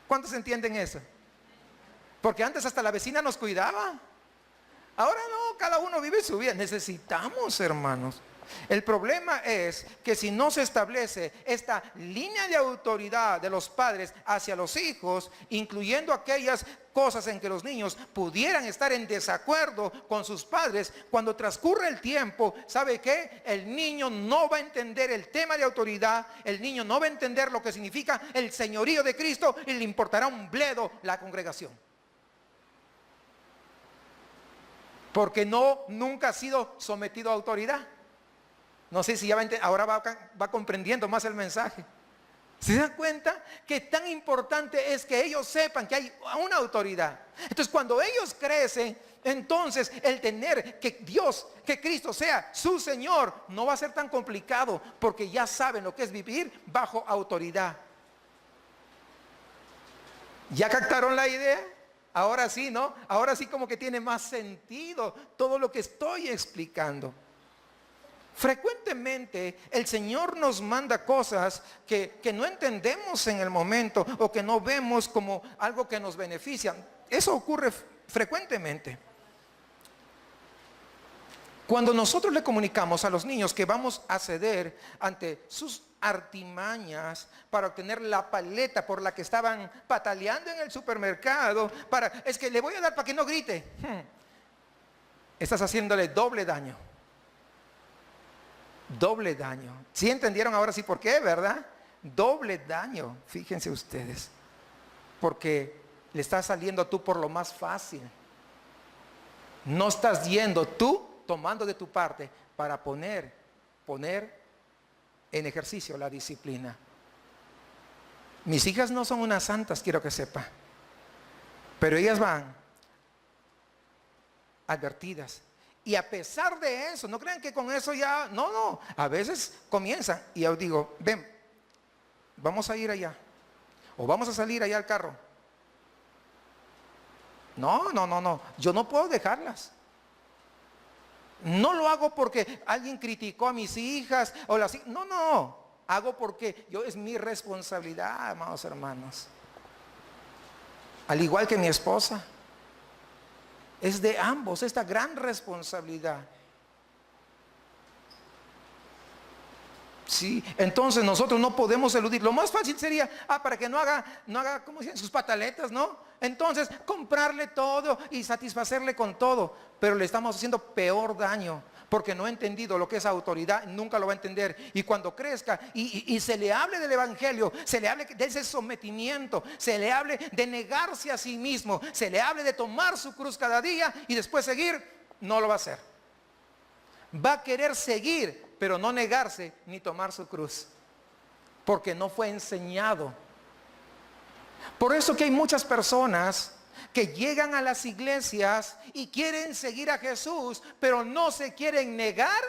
¿Cuántos entienden eso? Porque antes hasta la vecina nos cuidaba. Ahora no, cada uno vive su vida. Necesitamos, hermanos. El problema es que si no se establece esta línea de autoridad de los padres hacia los hijos, incluyendo aquellas cosas en que los niños pudieran estar en desacuerdo con sus padres, cuando transcurre el tiempo, ¿sabe qué? El niño no va a entender el tema de autoridad, el niño no va a entender lo que significa el señorío de Cristo y le importará un bledo la congregación. Porque nunca ha sido sometido a autoridad. No sé si ya ahora va comprendiendo más el mensaje. ¿Se dan cuenta que tan importante es que ellos sepan que hay una autoridad? Entonces cuando ellos crecen, entonces el tener que que Cristo sea su Señor, no va a ser tan complicado, porque ya saben lo que es vivir bajo autoridad. ¿Ya captaron la idea? Ahora sí, ¿no? Ahora sí como que tiene más sentido todo lo que estoy explicando. Frecuentemente el Señor nos manda cosas que no entendemos en el momento o que no vemos como algo que nos beneficia. Eso ocurre frecuentemente. Cuando nosotros le comunicamos a los niños que vamos a ceder ante sus artimañas para obtener la paleta por la que estaban pataleando en el supermercado, es que le voy a dar para que no grite, estás haciéndole doble daño. Doble daño. ¿Sí entendieron ahora sí por qué, verdad? Doble daño, fíjense ustedes. Porque le estás saliendo tú por lo más fácil. No estás yendo tú tomando de tu parte para poner en ejercicio la disciplina. Mis hijas no son unas santas, quiero que sepa. Pero ellas van advertidas. Y a pesar de eso, no crean que con eso ya, no, a veces comienzan y yo digo, ven, vamos a ir allá, o vamos a salir allá al carro. No, yo no puedo dejarlas. No lo hago porque alguien criticó a mis hijas, no, hago porque es mi responsabilidad, amados hermanos. Al igual que mi esposa. Es de ambos esta gran responsabilidad. Sí, entonces nosotros no podemos eludir. Lo más fácil sería, para que no haga, ¿cómo dicen? Sus pataletas, ¿no? Entonces, comprarle todo y satisfacerle con todo. Pero le estamos haciendo peor daño, porque no ha entendido lo que es autoridad, nunca lo va a entender. Y cuando crezca y se le hable del evangelio, se le hable de ese sometimiento, se le hable de negarse a sí mismo, se le hable de tomar su cruz cada día y después seguir, no lo va a hacer. Va a querer seguir, pero no negarse ni tomar su cruz, porque no fue enseñado. Por eso que hay muchas personas que llegan a las iglesias y quieren seguir a Jesús, pero no se quieren negar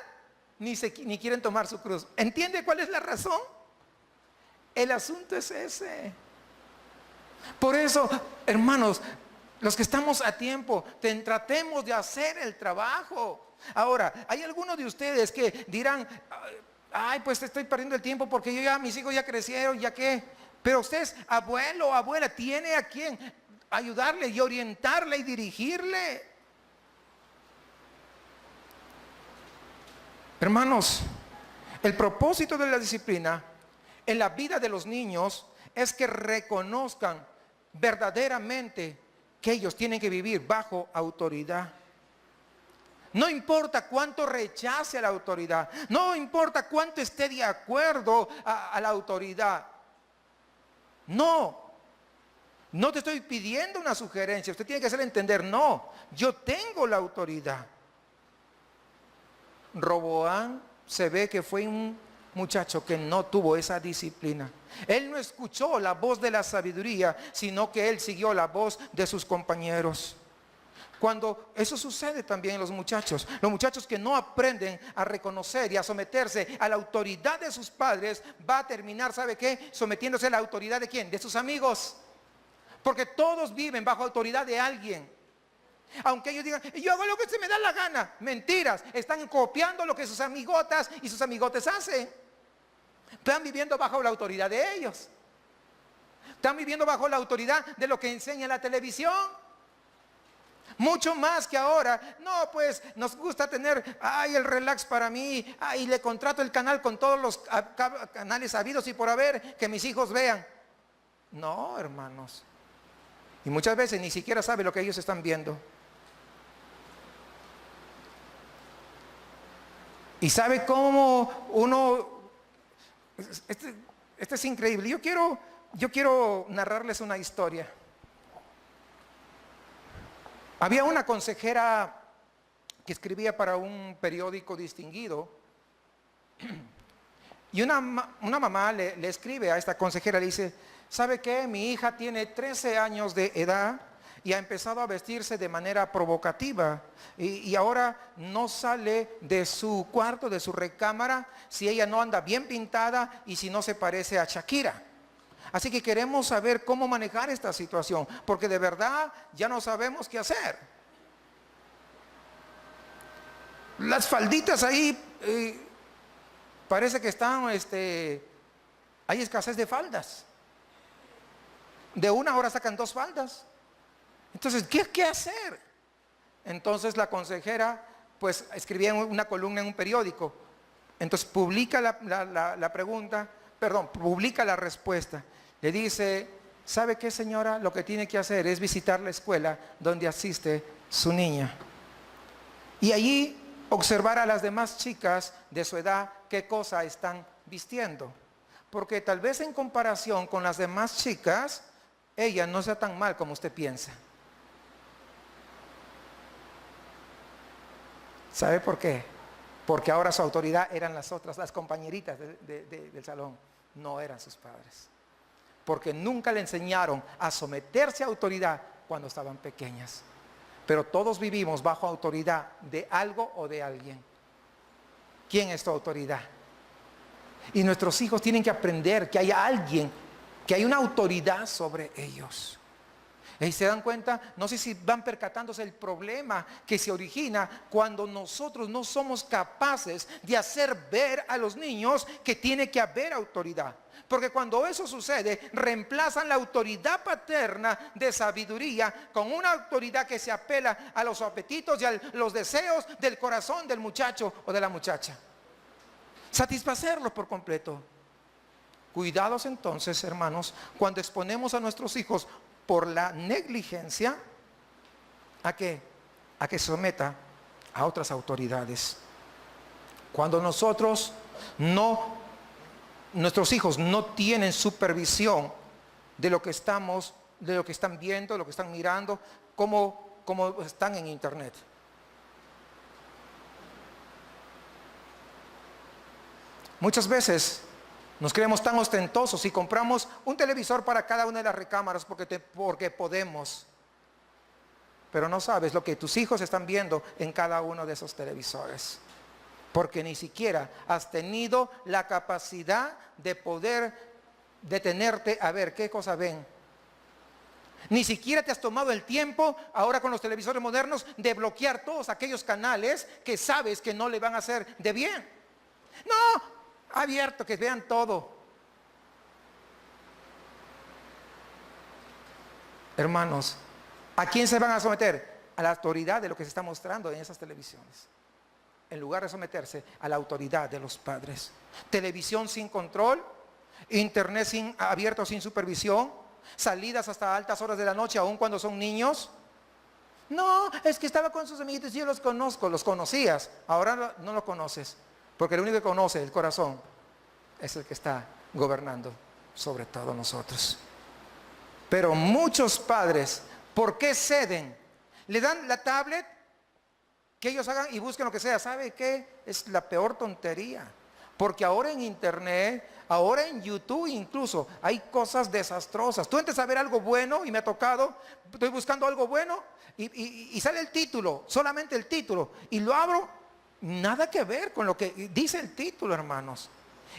ni quieren tomar su cruz. ¿Entiende cuál es la razón? El asunto es ese. Por eso, hermanos, los que estamos a tiempo, tratemos de hacer el trabajo. Ahora, hay algunos de ustedes que dirán, ay, pues estoy perdiendo el tiempo porque mis hijos ya crecieron, ya qué. Pero usted es abuelo o abuela, tiene a quien ayudarle y orientarle y dirigirle. Hermanos, el propósito de la disciplina en la vida de los niños es que reconozcan verdaderamente que ellos tienen que vivir bajo autoridad. No importa cuánto rechace a la autoridad, no importa cuánto esté de acuerdo a la autoridad. No te estoy pidiendo una sugerencia, usted tiene que hacer entender, no, yo tengo la autoridad. Roboam se ve que fue un muchacho que no tuvo esa disciplina. Él no escuchó la voz de la sabiduría, sino que él siguió la voz de sus compañeros. Cuando eso sucede también en los muchachos que no aprenden a reconocer y a someterse a la autoridad de sus padres, va a terminar, ¿sabe qué? Sometiéndose a la autoridad ¿de quién? De sus amigos. Porque todos viven bajo autoridad de alguien. Aunque ellos digan, yo hago lo que se me da la gana. Mentiras, están copiando lo que sus amigotas y sus amigotes hacen. Están viviendo bajo la autoridad de ellos. Están viviendo bajo la autoridad de lo que enseña la televisión. Mucho más que ahora. No, pues nos gusta tener, ay, el relax para mí, ay, le contrato el canal con todos los canales habidos y por haber que mis hijos vean. No, hermanos. Y muchas veces ni siquiera sabe lo que ellos están viendo. Y sabe cómo uno, este es increíble. Yo quiero narrarles una historia. Había una consejera que escribía para un periódico distinguido y una mamá le escribe a esta consejera, le dice, ¿sabe qué? Mi hija tiene 13 años de edad y ha empezado a vestirse de manera provocativa y ahora no sale de su cuarto, de su recámara, si ella no anda bien pintada y si no se parece a Shakira. Así que queremos saber cómo manejar esta situación, porque de verdad ya no sabemos qué hacer. Las falditas ahí, parece que están, hay escasez de faldas. De una hora sacan 2 faldas. Entonces, ¿qué hacer? Entonces la consejera, pues escribía una columna en un periódico. Entonces publica la pregunta, publica la respuesta. Le dice, ¿sabe qué, señora? Lo que tiene que hacer es visitar la escuela donde asiste su niña. Y allí observar a las demás chicas de su edad qué cosa están vistiendo. Porque tal vez en comparación con las demás chicas, ella no sea tan mal como usted piensa. ¿Sabe por qué? Porque ahora su autoridad eran las otras, las compañeritas del salón, no eran sus padres. Porque nunca le enseñaron a someterse a autoridad cuando estaban pequeñas. Pero todos vivimos bajo autoridad de algo o de alguien. ¿Quién es tu autoridad? Y nuestros hijos tienen que aprender que hay alguien, que hay una autoridad sobre ellos. Y se dan cuenta, no sé si van percatándose el problema que se origina cuando nosotros no somos capaces de hacer ver a los niños que tiene que haber autoridad. Porque cuando eso sucede, reemplazan la autoridad paterna de sabiduría con una autoridad que se apela a los apetitos y a los deseos del corazón del muchacho o de la muchacha. Satisfacerlo por completo. Cuidados entonces, hermanos, cuando exponemos a nuestros hijos por la negligencia, ¿a qué? A que se someta a otras autoridades. Cuando nuestros hijos no tienen supervisión de lo que están viendo, de lo que están mirando, como están en internet. Muchas veces nos creemos tan ostentosos y compramos un televisor para cada una de las recámaras porque podemos. Pero no sabes lo que tus hijos están viendo en cada uno de esos televisores. Porque ni siquiera has tenido la capacidad de poder detenerte a ver qué cosa ven. Ni siquiera te has tomado el tiempo, ahora con los televisores modernos, de bloquear todos aquellos canales que sabes que no le van a hacer de bien. No, abierto, que vean todo. Hermanos, ¿a quién se van a someter? A la autoridad de lo que se está mostrando en esas televisiones, en lugar de someterse a la autoridad de los padres. Televisión sin control, internet abierto sin supervisión, salidas hasta altas horas de la noche, aun cuando son niños. No, es que estaba con sus amiguitos, yo los conozco, los conocías, ahora no los conoces. Porque el único que conoce el corazón es el que está gobernando sobre todos nosotros. Pero muchos padres, ¿por qué ceden? Le dan la tablet, que ellos hagan y busquen lo que sea. ¿Sabe qué? Es la peor tontería. Porque ahora en internet, ahora en YouTube incluso, hay cosas desastrosas. Tú entras a ver algo bueno y me ha tocado, estoy buscando algo bueno y sale el título, solamente el título. Y lo abro. Nada que ver con lo que dice el título, hermanos.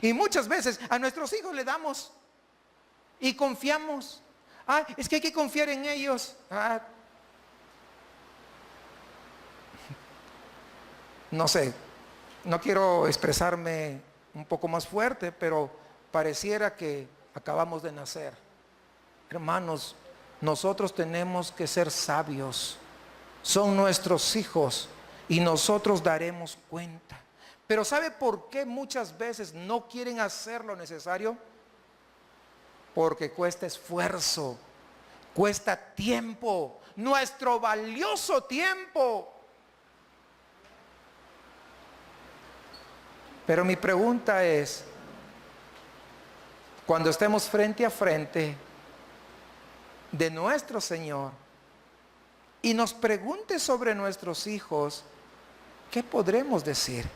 Y muchas veces a nuestros hijos le damos y confiamos. Es que hay que confiar en ellos. No sé, no quiero expresarme un poco más fuerte, pero pareciera que acabamos de nacer. Hermanos, nosotros tenemos que ser sabios. son nuestros hijos y nosotros daremos cuenta. Pero ¿sabe por qué muchas veces no quieren hacer lo necesario? Porque cuesta esfuerzo, cuesta tiempo, nuestro valioso tiempo. Pero mi pregunta es, cuando estemos frente a frente de nuestro Señor y nos pregunte sobre nuestros hijos, ¿qué podremos decir?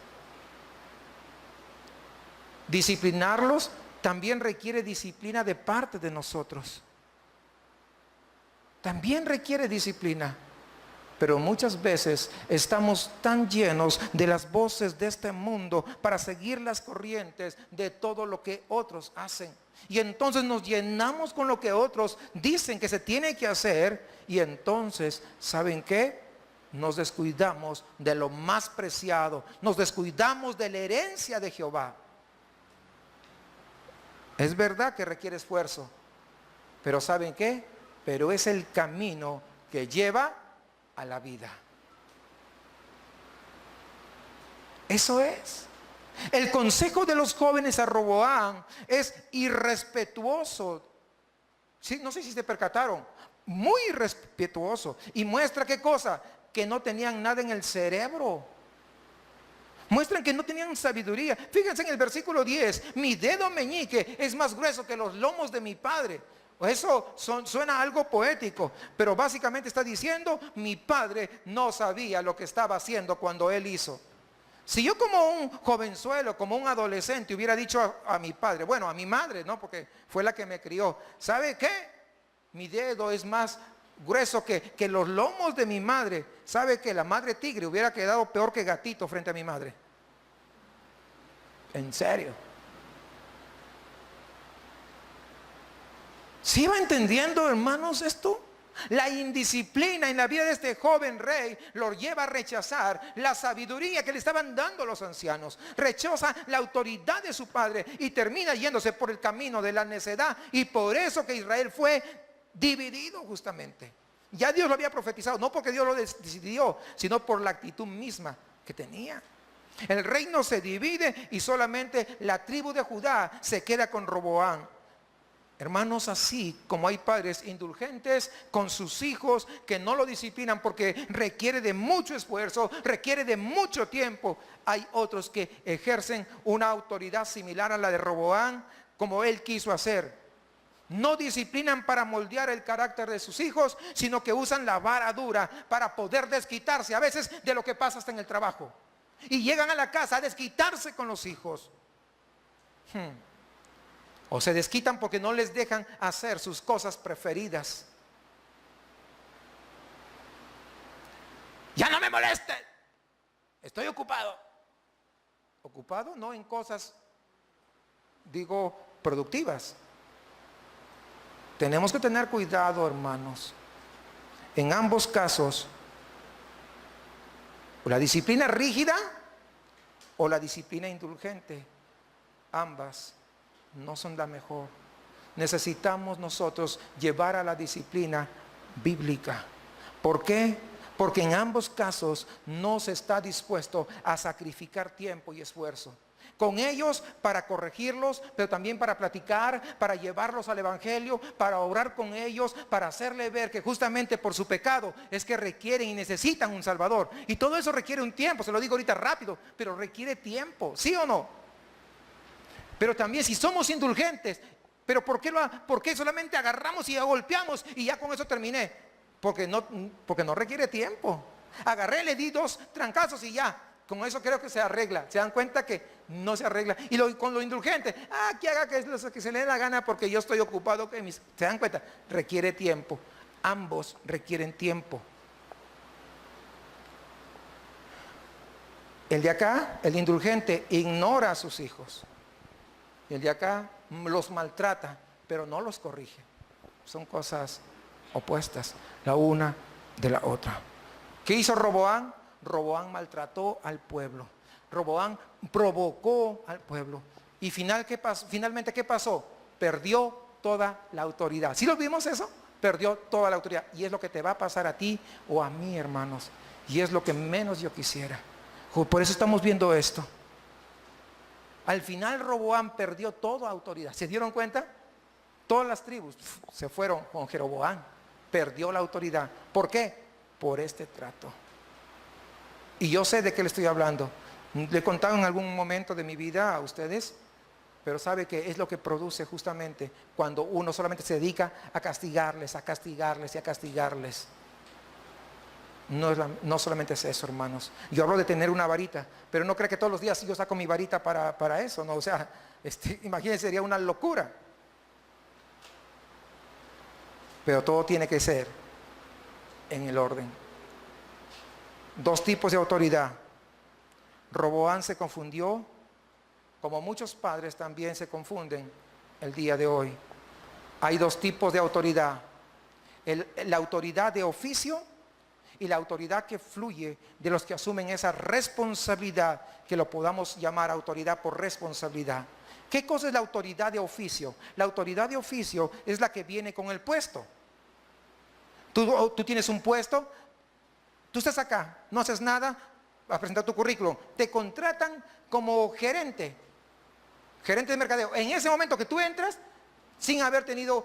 Disciplinarlos también requiere disciplina de parte de nosotros. También requiere disciplina. Pero muchas veces estamos tan llenos de las voces de este mundo para seguir las corrientes de todo lo que otros hacen. Y entonces nos llenamos con lo que otros dicen que se tiene que hacer. Y entonces, ¿saben qué? Nos descuidamos de lo más preciado. Nos descuidamos de la herencia de Jehová. Es verdad que requiere esfuerzo. Pero ¿saben qué? Pero es el camino que lleva a la vida. Eso es. El consejo de los jóvenes a Roboam es irrespetuoso. ¿Sí? No sé si se percataron. Muy irrespetuoso. Y muestra qué cosa, que no tenían nada en el cerebro. Muestran que no tenían sabiduría. Fíjense en el versículo 10. Mi dedo meñique es más grueso que los lomos de mi padre. Eso suena algo poético, pero básicamente está diciendo, mi padre no sabía lo que estaba haciendo cuando él hizo. Si yo como un jovenzuelo, como un adolescente hubiera dicho a mi padre, bueno, a mi madre, ¿no? Porque fue la que me crió, ¿sabe qué? Mi dedo es más grueso que los lomos de mi madre. ¿Sabe que la madre tigre hubiera quedado peor que gatito frente a mi madre? ¿En serio? ¿Sí va entendiendo, hermanos, esto? La indisciplina en la vida de este joven rey lo lleva a rechazar la sabiduría que le estaban dando los ancianos. Rechaza la autoridad de su padre y termina yéndose por el camino de la necedad. Y por eso que Israel fue dividido justamente. Ya Dios lo había profetizado, no porque Dios lo decidió, sino por la actitud misma que tenía. El reino se divide y solamente la tribu de Judá se queda con Roboam. Hermanos, así como hay padres indulgentes con sus hijos que no lo disciplinan porque requiere de mucho esfuerzo, requiere de mucho tiempo, hay otros que ejercen una autoridad similar a la de Roboam, como él quiso hacer. No disciplinan para moldear el carácter de sus hijos, sino que usan la vara dura para poder desquitarse a veces de lo que pasa hasta en el trabajo. Y llegan a la casa a desquitarse con los hijos. O se desquitan porque no les dejan hacer sus cosas preferidas. Ya no me moleste, estoy ocupado. Ocupado no en cosas, digo, productivas. Tenemos que tener cuidado, hermanos. En ambos casos, o la disciplina rígida o la disciplina indulgente, ambas no son la mejor. Necesitamos nosotros llevar a la disciplina bíblica. ¿Por qué? Porque en ambos casos no se está dispuesto a sacrificar tiempo y esfuerzo. Con ellos para corregirlos, pero también para platicar, para llevarlos al evangelio, para orar con ellos, para hacerle ver que justamente por su pecado es que requieren y necesitan un Salvador. Y todo eso requiere un tiempo, se lo digo ahorita rápido, pero requiere tiempo, ¿sí o no? Pero también si somos indulgentes, pero ¿por qué solamente agarramos y golpeamos y ya con eso terminé? Porque no requiere tiempo. Agarré, le di 2 trancazos y ya. Con eso creo que se arregla. Se dan cuenta que no se arregla. Y con lo indulgente, que haga que se le dé la gana porque yo estoy ocupado. Se dan cuenta, requiere tiempo. Ambos requieren tiempo. El de acá, el indulgente, ignora a sus hijos. El de acá los maltrata, pero no los corrige. Son cosas opuestas, la una de la otra. ¿Qué hizo Roboam? Roboam maltrató al pueblo. Roboam provocó al pueblo. Y finalmente, ¿qué pasó? Perdió toda la autoridad. ¿Sí lo vimos eso? perdió toda la autoridad. Y es lo que te va a pasar a ti o a mí, hermanos. Y es lo que menos yo quisiera. Por eso estamos viendo esto. Al final Roboam perdió toda autoridad. ¿Se dieron cuenta? Todas las tribus se fueron con Jeroboam. Perdió la autoridad. ¿Por qué? Por este trato. Y yo sé de qué le estoy hablando. Le he contado en algún momento de mi vida a ustedes, pero sabe que es lo que produce justamente cuando uno solamente se dedica a castigarles, a castigarles y a castigarles. No solamente es eso, hermanos. Yo hablo de tener una varita, pero no creo que todos los días yo saco mi varita para eso, ¿no? O sea, imagínense, sería una locura. Pero todo tiene que ser en el orden. Dos tipos de autoridad. Roboam se confundió, como muchos padres también se confunden el día de hoy. Hay dos tipos de autoridad. La autoridad de oficio y la autoridad que fluye de los que asumen esa responsabilidad, que lo podamos llamar autoridad por responsabilidad. ¿Qué cosa es la autoridad de oficio? La autoridad de oficio es la que viene con el puesto. Tú tienes un puesto, tú estás acá, no haces nada, vas a presentar tu currículum, te contratan como gerente de mercadeo. En ese momento que tú entras, sin haber tenido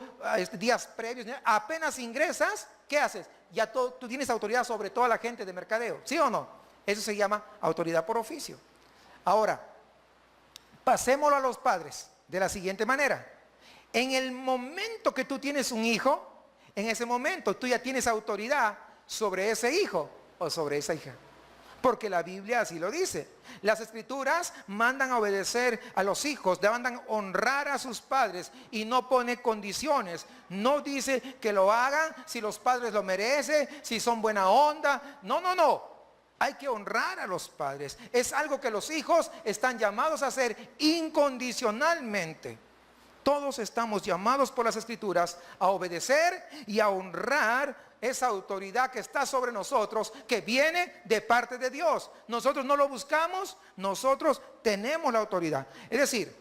días previos, apenas ingresas, ¿qué haces? Ya tú tienes autoridad sobre toda la gente de mercadeo, ¿sí o no? Eso se llama autoridad por oficio. Ahora, pasémoslo a los padres de la siguiente manera. En el momento que tú tienes un hijo, en ese momento tú ya tienes autoridad sobre ese hijo o sobre esa hija. Porque la Biblia así lo dice. Las escrituras mandan a obedecer a los hijos, mandan honrar a sus padres y no pone condiciones. No dice que lo hagan si los padres lo merecen, si son buena onda. No. Hay que honrar a los padres. Es algo que los hijos están llamados a hacer incondicionalmente. Todos estamos llamados por las escrituras a obedecer y a honrar esa autoridad que está sobre nosotros, que viene de parte de Dios. Nosotros no lo buscamos, nosotros tenemos la autoridad. Es decir,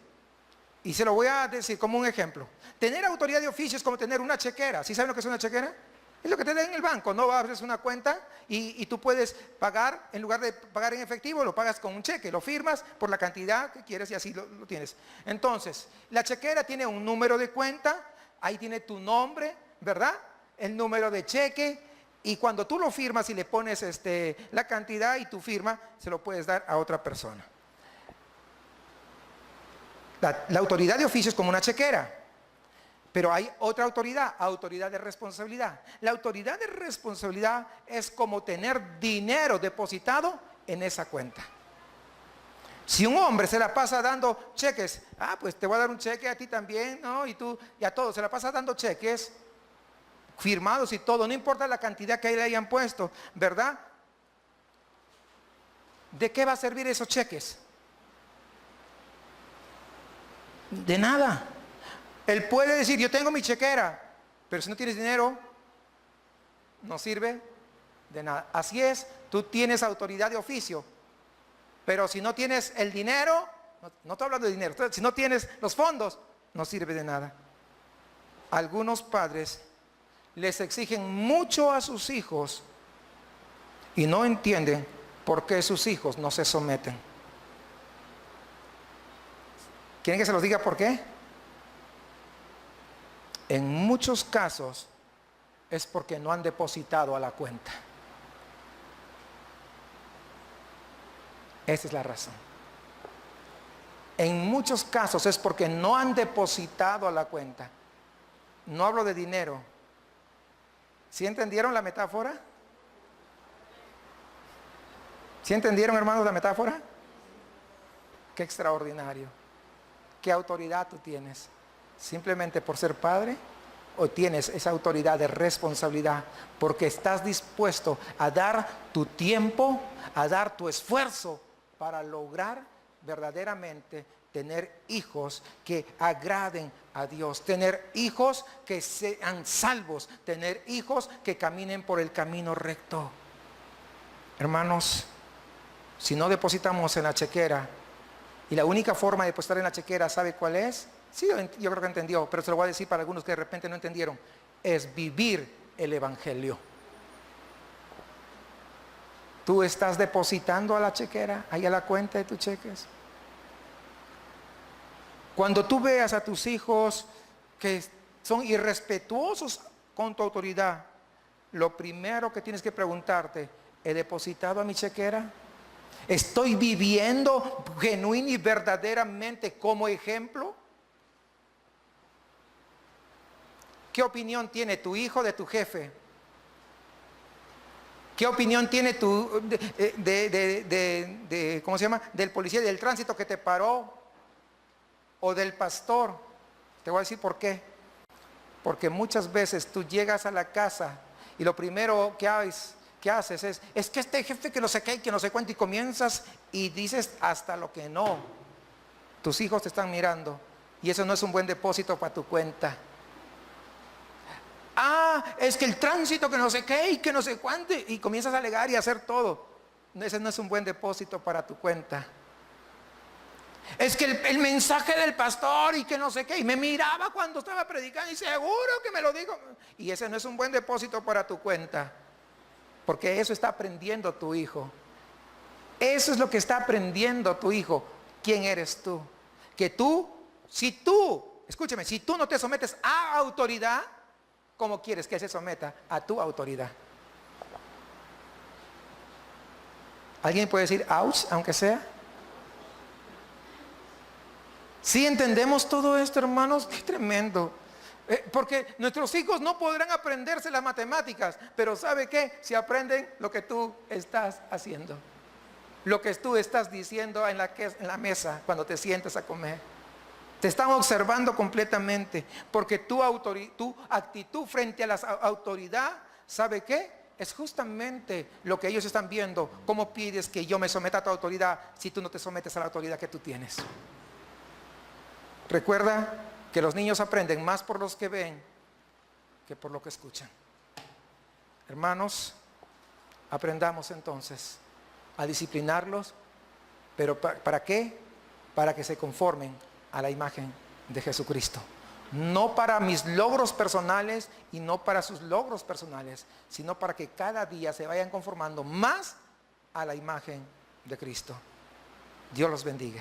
y se lo voy a decir como un ejemplo, tener autoridad de oficio es como tener una chequera. ¿Sí saben lo que es una chequera? Es lo que te da en el banco, no abres una cuenta y tú puedes pagar, en lugar de pagar en efectivo, lo pagas con un cheque, lo firmas por la cantidad que quieres y así lo tienes. Entonces, la chequera tiene un número de cuenta, ahí tiene tu nombre, ¿verdad? El número de cheque, y cuando tú lo firmas y le pones la cantidad y tu firma, se lo puedes dar a otra persona. La autoridad de oficio es como una chequera. Pero hay otra autoridad, autoridad de responsabilidad. La autoridad de responsabilidad es como tener dinero depositado en esa cuenta. Si un hombre se la pasa dando cheques, pues te voy a dar un cheque a ti también, ¿no? Y tú, y a todos, se la pasa dando cheques firmados y todo, no importa la cantidad que le hayan puesto, ¿verdad? ¿De qué va a servir esos cheques? De nada. Él puede decir, yo tengo mi chequera, pero si no tienes dinero, no sirve de nada. Así es, tú tienes autoridad de oficio, pero si no tienes el dinero, no estoy hablando de dinero, si no tienes los fondos, no sirve de nada. Algunos padres les exigen mucho a sus hijos y no entienden por qué sus hijos no se someten. ¿Quieren que se los diga por qué? En muchos casos es porque no han depositado a la cuenta. Esa es la razón. En muchos casos es porque no han depositado a la cuenta. No hablo de dinero. ¿Sí entendieron la metáfora? ¿Sí entendieron, hermanos, la metáfora? Qué extraordinario. ¿Qué autoridad tú tienes? ¿Simplemente por ser padre? ¿O tienes esa autoridad de responsabilidad porque estás dispuesto a dar tu tiempo, a dar tu esfuerzo para lograr verdaderamente tener hijos que agraden a Dios, tener hijos que sean salvos, tener hijos que caminen por el camino recto? Hermanos, si no depositamos en la chequera, y la única forma de depositar en la chequera, ¿sabe cuál es? Sí, yo creo que entendió, pero se lo voy a decir para algunos que de repente no entendieron. es vivir el evangelio. ¿Tú estás depositando a la chequera, ahí a la cuenta de tus cheques? Cuando tú veas a tus hijos que son irrespetuosos con tu autoridad, lo primero que tienes que preguntarte: ¿he depositado a mi chequera? ¿Estoy viviendo genuina y verdaderamente como ejemplo? ¿Qué opinión tiene tu hijo de tu jefe? ¿Qué opinión tiene tu ¿cómo se llama? Del policía del tránsito que te paró, o del pastor? Te voy a decir por qué. Porque muchas veces tú llegas a la casa y lo primero que haces es que este jefe que no sé qué, que no sé cuánto, y comienzas y dices hasta lo que no. Tus hijos te están mirando y eso no es un buen depósito para tu cuenta. Es que el tránsito que no sé qué y que no sé cuánto, y comienzas a alegar y a hacer todo. Ese no es un buen depósito para tu cuenta. Es que el mensaje del pastor y que no sé qué, y me miraba cuando estaba predicando y seguro que me lo dijo. Y ese no es un buen depósito para tu cuenta, porque eso está aprendiendo tu hijo. Eso es lo que está aprendiendo tu hijo. ¿Quién eres tú? Que tú, escúchame, si tú no te sometes a autoridad, ¿cómo quieres que se someta a tu autoridad? ¿Alguien puede decir ouch, aunque sea? ¿Sí entendemos todo esto, hermanos? ¡Qué tremendo! Porque nuestros hijos no podrán aprenderse las matemáticas, pero ¿sabe qué? Si aprenden lo que tú estás haciendo, lo que tú estás diciendo en la mesa cuando te sientes a comer. Te están observando completamente, porque tu actitud frente a la autoridad, ¿sabe qué? Es justamente lo que ellos están viendo. ¿Cómo pides que yo me someta a tu autoridad si tú no te sometes a la autoridad que tú tienes? Recuerda que los niños aprenden más por los que ven que por lo que escuchan. Hermanos, aprendamos entonces a disciplinarlos, pero ¿para qué? Para que se conformen a la imagen de Jesucristo. No para mis logros personales y no para sus logros personales, sino para que cada día se vayan conformando más a la imagen de Cristo. Dios los bendiga.